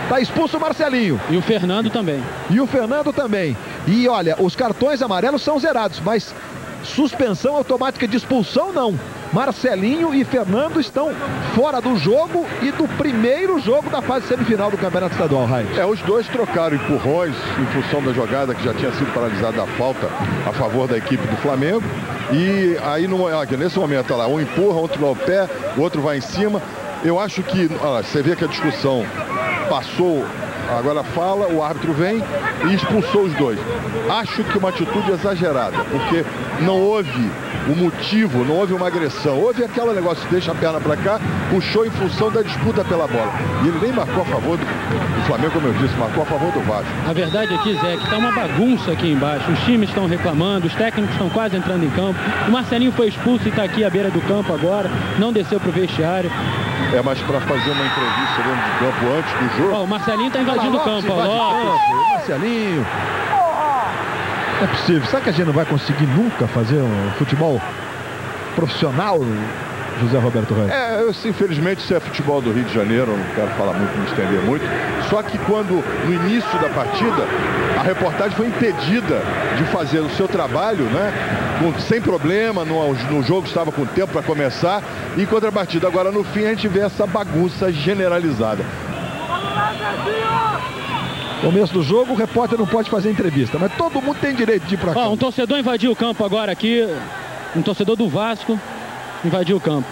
[SPEAKER 3] Tá expulso o Marcelinho.
[SPEAKER 4] E o Fernando também.
[SPEAKER 3] E o Fernando também. E olha, os cartões amarelos são zerados, mas suspensão automática de expulsão não. Marcelinho e Fernando estão fora do jogo e do primeiro jogo da fase semifinal do Campeonato Estadual, Raid.
[SPEAKER 10] Os dois trocaram empurrões em função da jogada que já tinha sido paralisada a falta a favor da equipe do Flamengo. E aí, nesse momento, olha lá, um empurra, outro no pé, o outro vai em cima. Eu acho que, você vê que a discussão passou, agora fala, o árbitro vem e expulsou os dois. Acho que uma atitude exagerada, porque não houve o motivo, não houve uma agressão. Houve aquele negócio, deixa a perna pra cá, puxou em função da disputa pela bola. E ele nem marcou a favor do Flamengo, como eu disse, marcou a favor do Vasco.
[SPEAKER 4] A verdade aqui, Zé, que tá uma bagunça aqui embaixo. Os times estão reclamando, os técnicos estão quase entrando em campo. O Marcelinho foi expulso e tá aqui à beira do campo agora, não desceu pro vestiário.
[SPEAKER 10] Mas para fazer uma entrevista dentro de campo antes do jogo...
[SPEAKER 4] O Marcelinho tá invadindo o campo, ó.
[SPEAKER 3] Marcelinho... Não é possível. Será que a gente não vai conseguir nunca fazer um futebol profissional, José Roberto Reis?
[SPEAKER 10] Infelizmente isso é futebol do Rio de Janeiro, eu não quero falar muito, me estender muito. Só que quando, no início da partida, a reportagem foi impedida de fazer o seu trabalho, né? Sem problema, no jogo estava com tempo para começar. Em contrapartida, agora no fim a gente vê essa bagunça generalizada.
[SPEAKER 3] Começo do jogo, o repórter não pode fazer entrevista, mas todo mundo tem direito de ir pra cá.
[SPEAKER 4] Um torcedor invadiu o campo agora aqui, um torcedor do Vasco invadiu o campo.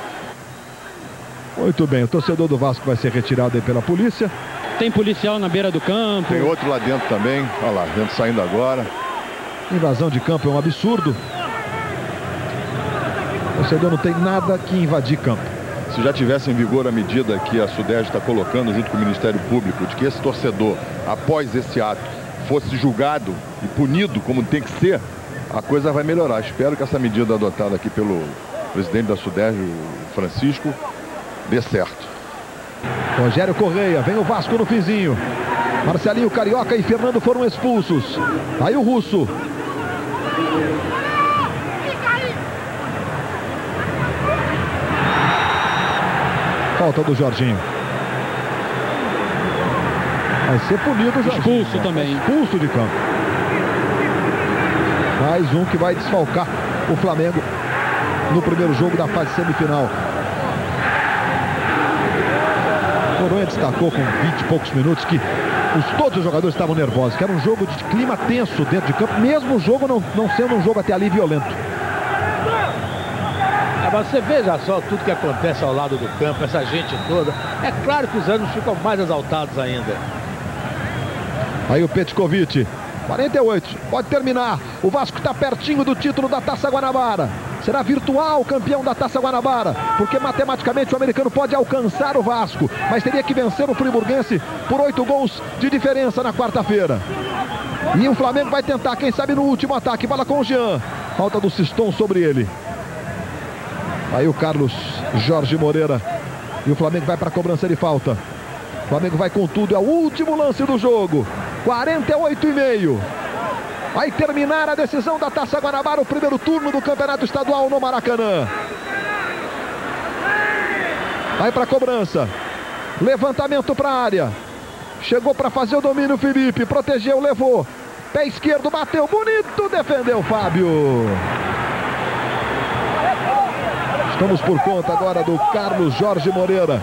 [SPEAKER 3] Muito bem, o torcedor do Vasco vai ser retirado aí pela polícia.
[SPEAKER 4] Tem policial na beira do campo.
[SPEAKER 10] Tem outro lá dentro também, olha lá, dentro saindo agora.
[SPEAKER 3] Invasão de campo é um absurdo. O torcedor não tem nada que invadir campo.
[SPEAKER 10] Se já tivesse em vigor a medida que a Sudeste está colocando junto com o Ministério Público, de que esse torcedor, após esse ato, fosse julgado e punido como tem que ser, a coisa vai melhorar. Espero que essa medida adotada aqui pelo presidente da Sudeste, o Francisco, dê certo.
[SPEAKER 3] Rogério Correia, vem o Vasco no finzinho. Marcelinho, Carioca e Fernando foram expulsos. Aí o Russo. Falta do Jorginho. Vai ser punido o Jorginho.
[SPEAKER 4] Expulso também.
[SPEAKER 3] Expulso de campo. Mais um que vai desfalcar o Flamengo no primeiro jogo da fase semifinal. Noronha destacou com 20 e poucos minutos que todos os jogadores estavam nervosos, que era um jogo de clima tenso dentro de campo, mesmo o jogo não sendo um jogo até ali violento.
[SPEAKER 8] Mas você veja só tudo que acontece ao lado do campo, essa gente toda. É claro que os ânimos ficam mais exaltados ainda.
[SPEAKER 3] Aí o Petkovic, 48, pode terminar. O Vasco está pertinho do título da Taça Guanabara. Será virtual campeão da Taça Guanabara, porque matematicamente o americano pode alcançar o Vasco, mas teria que vencer o friburguense por 8 gols de diferença na quarta-feira. E o Flamengo vai tentar, quem sabe no último ataque, bola com o Jean. Falta do Siston sobre ele. Aí o Carlos Jorge Moreira. E o Flamengo vai para a cobrança de falta. O Flamengo vai com tudo, é o último lance do jogo. 48,5. Vai terminar a decisão da Taça Guanabara, o primeiro turno do Campeonato Estadual no Maracanã. Vai para a cobrança. Levantamento para a área. Chegou para fazer o domínio Felipe. Protegeu, levou. Pé esquerdo, bateu bonito, defendeu Fábio. Estamos por conta agora do Carlos Jorge Moreira.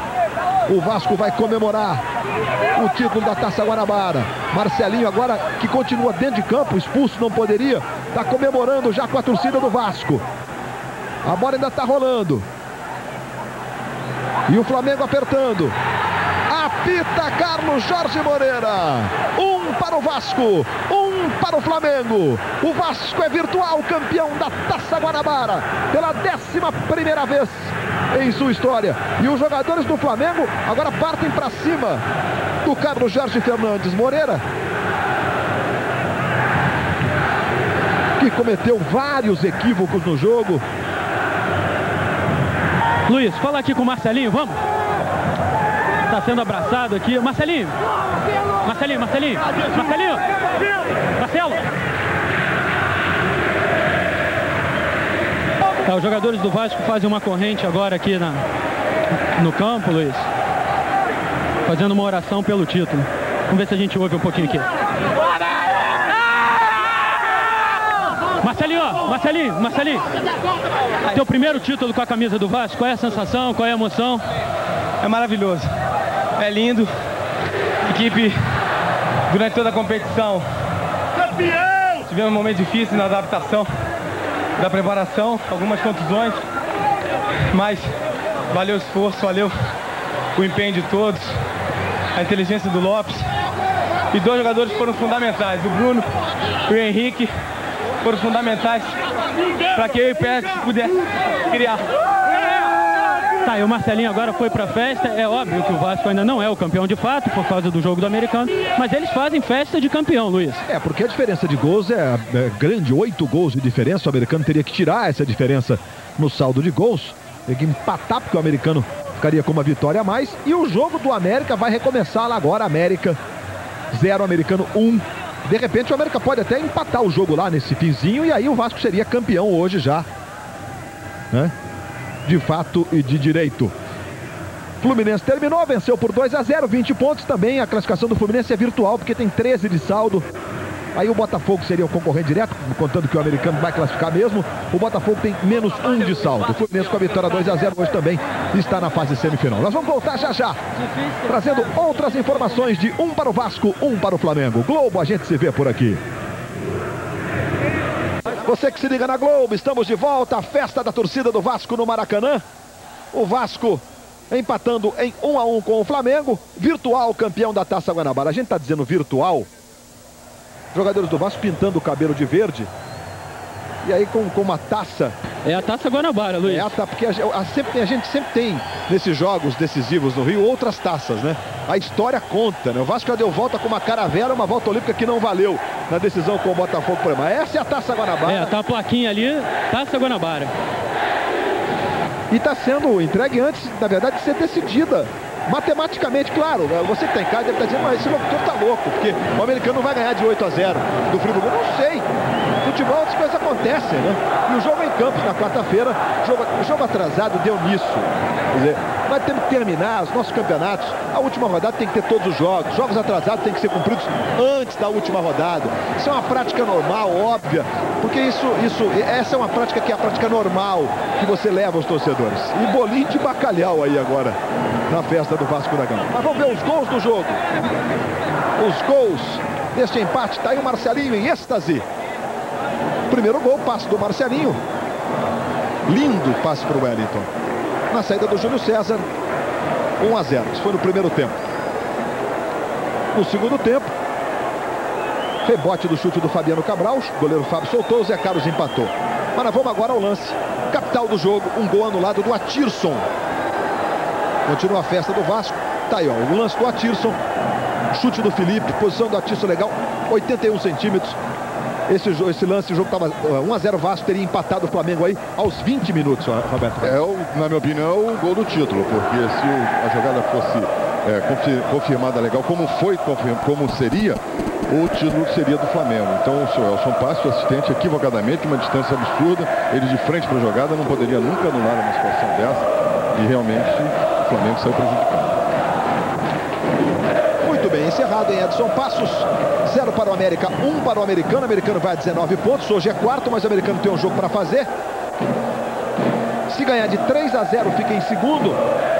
[SPEAKER 3] O Vasco vai comemorar o título da Taça Guanabara. Marcelinho agora, que continua dentro de campo, expulso, não poderia, está comemorando já com a torcida do Vasco. A bola ainda está rolando. E o Flamengo apertando. Apita Carlos Jorge Moreira. 1 para o Vasco, 1 para o Flamengo. O Vasco é virtual campeão da Taça Guanabara pela 11ª vez em sua história. E os jogadores do Flamengo agora partem para cima do Carlos Jorge Fernandes Moreira, que cometeu vários equívocos no jogo.
[SPEAKER 4] Luiz, fala aqui com o Marcelinho, vamos? Tá sendo abraçado aqui. Marcelinho! Marcelinho! Marcelo! Os jogadores do Vasco fazem uma corrente agora aqui no campo, Luiz. Fazendo uma oração pelo título. Vamos ver se a gente ouve um pouquinho aqui. Marcelinho. Teu primeiro título com a camisa do Vasco, qual é a sensação, qual é a emoção?
[SPEAKER 14] É maravilhoso. É lindo. Equipe, durante toda a competição, tivemos um momento difícil na adaptação da preparação, algumas contusões, mas valeu o esforço, valeu o empenho de todos, a inteligência do Lopes, e 2 jogadores foram fundamentais, o Bruno e o Henrique foram fundamentais para que eu e o Pérez pudesse criar.
[SPEAKER 4] Tá, e o Marcelinho agora foi pra festa. É óbvio que o Vasco ainda não é o campeão de fato por causa do jogo do Americano, mas eles fazem festa de campeão, Luiz.
[SPEAKER 3] Porque a diferença de gols é grande, 8 gols de diferença. O Americano teria que tirar essa diferença no saldo de gols, tem que empatar porque o Americano ficaria com uma vitória a mais. E o jogo do América vai recomeçar lá agora. América 0, Americano 1. De repente o América pode até empatar o jogo lá nesse finzinho e aí o Vasco seria campeão hoje já, né? De fato e de direito. Fluminense terminou, venceu por 2-0, 20 pontos também. A classificação do Fluminense é virtual porque tem 13 de saldo. Aí o Botafogo seria o concorrente direto, contando que o Americano vai classificar mesmo. O Botafogo tem menos 1 de saldo. O Fluminense com a vitória 2-0 hoje também está na fase semifinal. Nós vamos voltar já, trazendo outras informações de 1 para o Vasco, 1 para o Flamengo. Globo, a gente se vê por aqui. Você que se liga na Globo, estamos de volta. A festa da torcida do Vasco no Maracanã. O Vasco empatando em 1-1 com o Flamengo. Virtual campeão da Taça Guanabara. A gente está dizendo virtual. Jogadores do Vasco pintando o cabelo de verde. E aí com uma taça.
[SPEAKER 4] É a Taça Guanabara, Luiz.
[SPEAKER 3] Porque a gente sempre tem, nesses jogos decisivos no Rio, outras taças, né? A história conta, né? O Vasco já deu volta com uma caravela, uma volta olímpica que não valeu na decisão com o Botafogo por aí. Essa é a Taça Guanabara.
[SPEAKER 4] Tá a plaquinha ali, Taça Guanabara.
[SPEAKER 3] E está sendo entregue antes, na verdade, de ser decidida. Matematicamente, claro, você que está em casa deve estar dizendo, mas esse locutor está louco, porque o Americano não vai ganhar de 8-0 do Friburgo. Não sei. Futebol, as coisas acontecem, né? E o jogo em Campos na quarta-feira, jogo atrasado deu nisso. Quer dizer, nós temos que terminar os nossos campeonatos. A última rodada tem que ter todos os jogos. Jogos atrasados têm que ser cumpridos antes da última rodada. Isso é uma prática normal, óbvia, porque essa é uma prática que é a prática normal que você leva aos torcedores. E bolinho de bacalhau aí agora na festa do Vasco da Gama. Mas vamos ver os gols do jogo. Os gols deste empate. Tá aí o Marcelinho em êxtase. Primeiro gol, passe do Marcelinho. Lindo passe para o Wellington. Na saída do Júlio César, 1-0. Isso foi no primeiro tempo. No segundo tempo, rebote do chute do Fabiano Cabral. O goleiro Fábio soltou, o Zé Carlos empatou. Mas nós vamos agora ao lance capital do jogo. Um gol anulado do Atirson. Continua a festa do Vasco. Tá aí, ó, o lance do Atirson. Chute do Felipe, posição do Atirson legal, 81 centímetros. Esse lance, o jogo estava 1-0 Vasco, teria empatado o Flamengo aí aos 20 minutos, Roberto.
[SPEAKER 10] Na minha opinião, o gol do título, porque se a jogada fosse confirmada legal, como seria, o título seria do Flamengo. Então o senhor Elson Passo, assistente, equivocadamente, uma distância absurda, ele de frente para a jogada, não poderia nunca anular uma situação dessa, e realmente o Flamengo saiu prejudicado.
[SPEAKER 3] Muito bem, encerrado em Edson Passos. 0 para o América, 1 para o Americano. O Americano vai a 19 pontos. Hoje é quarto, mas o Americano tem um jogo para fazer. Se ganhar de 3-0, fica em segundo.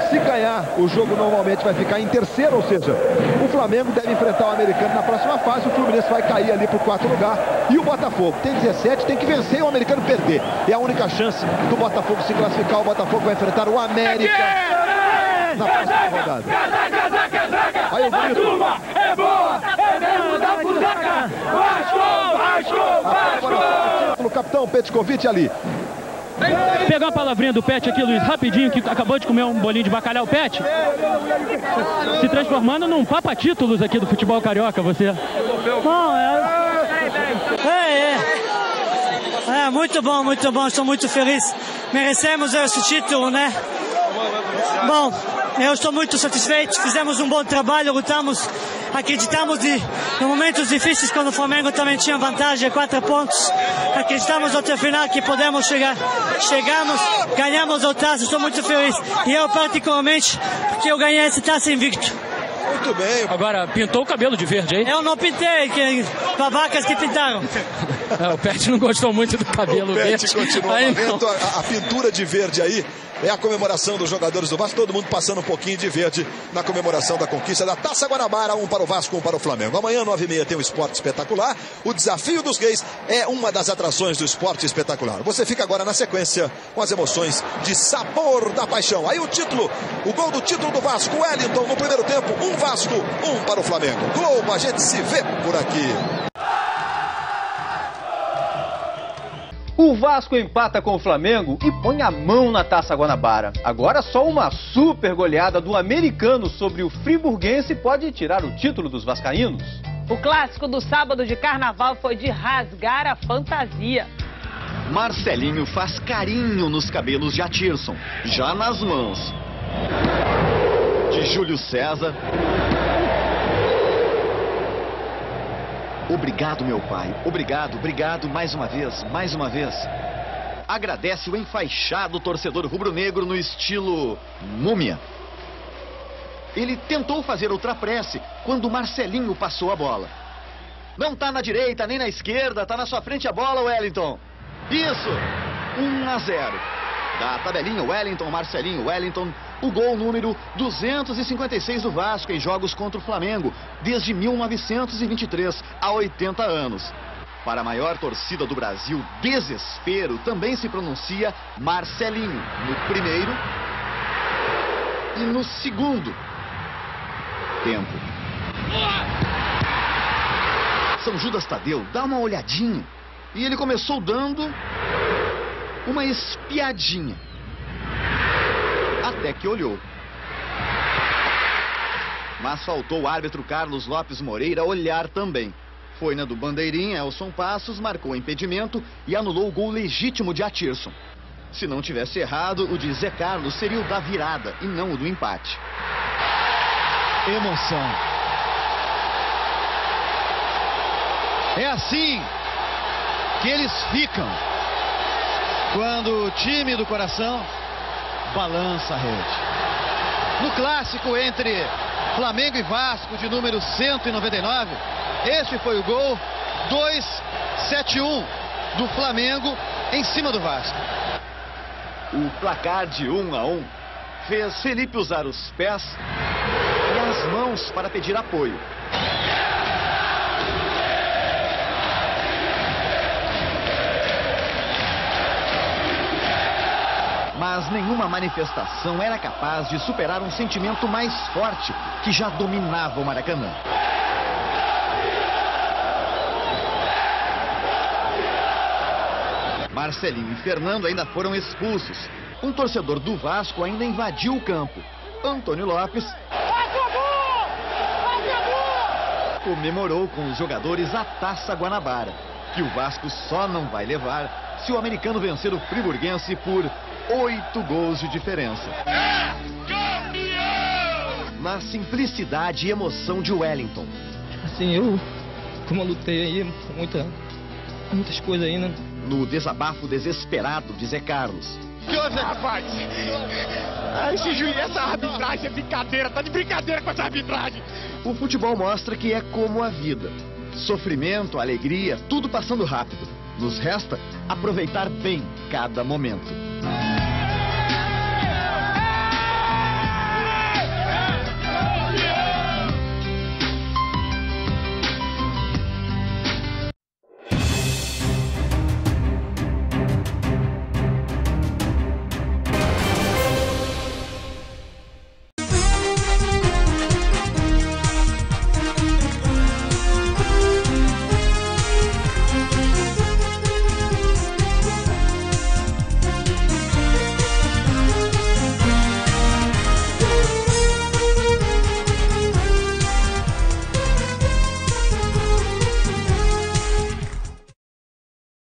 [SPEAKER 3] Se ganhar, o jogo normalmente vai ficar em terceiro. Ou seja, o Flamengo deve enfrentar o Americano na próxima fase. O Fluminense vai cair ali para o quarto lugar. E o Botafogo tem 17, tem que vencer e o Americano perder. É a única chance do Botafogo se classificar. O Botafogo vai enfrentar o América na próxima rodada. Aí o grito.
[SPEAKER 1] É boa, é mesmo da Zaca! Vasco!
[SPEAKER 3] O capitão Petkovic ali.
[SPEAKER 4] Pegar uma palavrinha do Pet aqui, Luiz, rapidinho, que acabou de comer um bolinho de bacalhau. Pet, se transformando num papa-títulos aqui do futebol carioca, você.
[SPEAKER 7] Bom, muito bom, estou muito feliz. Merecemos esse título, né? Bom, eu estou muito satisfeito, fizemos um bom trabalho, lutamos, acreditamos em momentos difíceis, quando o Flamengo também tinha vantagem, 4 pontos, acreditamos até o final que podemos chegar, chegamos, ganhamos o taça, estou muito feliz, e eu particularmente, porque eu ganhei essa taça invicto.
[SPEAKER 3] Muito bem.
[SPEAKER 4] Agora, pintou o cabelo de verde, hein?
[SPEAKER 7] Eu não pintei, babacas que pintaram.
[SPEAKER 4] O Pet não gostou muito do cabelo verde.
[SPEAKER 3] O Pet continua vendo a pintura de verde aí. É a comemoração dos jogadores do Vasco, todo mundo passando um pouquinho de verde na comemoração da conquista da Taça Guanabara, 1 para o Vasco, 1 para o Flamengo. Amanhã, 9h30, tem um esporte espetacular. O Desafio dos Reis é uma das atrações do esporte espetacular. Você fica agora na sequência com as emoções de Sabor da Paixão. Aí o título, o gol do título do Vasco, Wellington no primeiro tempo, 1 Vasco, 1 para o Flamengo. Globo, a gente se vê por aqui.
[SPEAKER 2] O Vasco empata com o Flamengo e põe a mão na Taça Guanabara. Agora só uma super goleada do americano sobre o friburguense pode tirar o título dos vascaínos.
[SPEAKER 15] O clássico do sábado de carnaval foi de rasgar a fantasia.
[SPEAKER 16] Marcelinho faz carinho nos cabelos de Atirson, já nas mãos de Júlio César. Obrigado, meu pai. Obrigado mais uma vez. Agradece o enfaixado torcedor rubro-negro no estilo múmia. Ele tentou fazer outra prece quando Marcelinho passou a bola. Não tá na direita nem na esquerda, tá na sua frente a bola, Wellington. Isso! 1-0. Da tabelinha, Wellington, Marcelinho, Wellington, o gol número 256 do Vasco em jogos contra o Flamengo, desde 1923, há 80 anos. Para a maior torcida do Brasil, desespero também se pronuncia Marcelinho, no primeiro e no segundo tempo. São Judas Tadeu, dá uma olhadinha. E ele começou dando uma espiadinha. Até que olhou. Mas faltou o árbitro Carlos Lopes Moreira olhar também. Foi na do bandeirinha, Elson Passos marcou impedimento e anulou o gol legítimo de Atirson. Se não tivesse errado, o de Zé Carlos seria o da virada e não o do empate. Emoção. É assim que eles ficam quando o time do coração balança a rede. No clássico entre Flamengo e Vasco, de número 199, este foi o gol 2-7-1 do Flamengo em cima do Vasco. O placar de 1-1 fez Felipe usar os pés e as mãos para pedir apoio. Mas nenhuma manifestação era capaz de superar um sentimento mais forte que já dominava o Maracanã. Marcelinho e Fernando ainda foram expulsos. Um torcedor do Vasco ainda invadiu o campo. Antônio Lopes comemorou com os jogadores a Taça Guanabara, que o Vasco só não vai levar se o americano vencer o friburguense por 8 gols de diferença. Na simplicidade e emoção de Wellington.
[SPEAKER 6] Assim, como eu lutei aí, muitas coisas aí, né?
[SPEAKER 16] No desabafo desesperado de Zé Carlos.
[SPEAKER 1] Que houve, rapaz? Esse juiz, essa arbitragem é brincadeira, tá de brincadeira com essa arbitragem.
[SPEAKER 16] O futebol mostra que é como a vida. Sofrimento, alegria, tudo passando rápido. Nos resta aproveitar bem cada momento.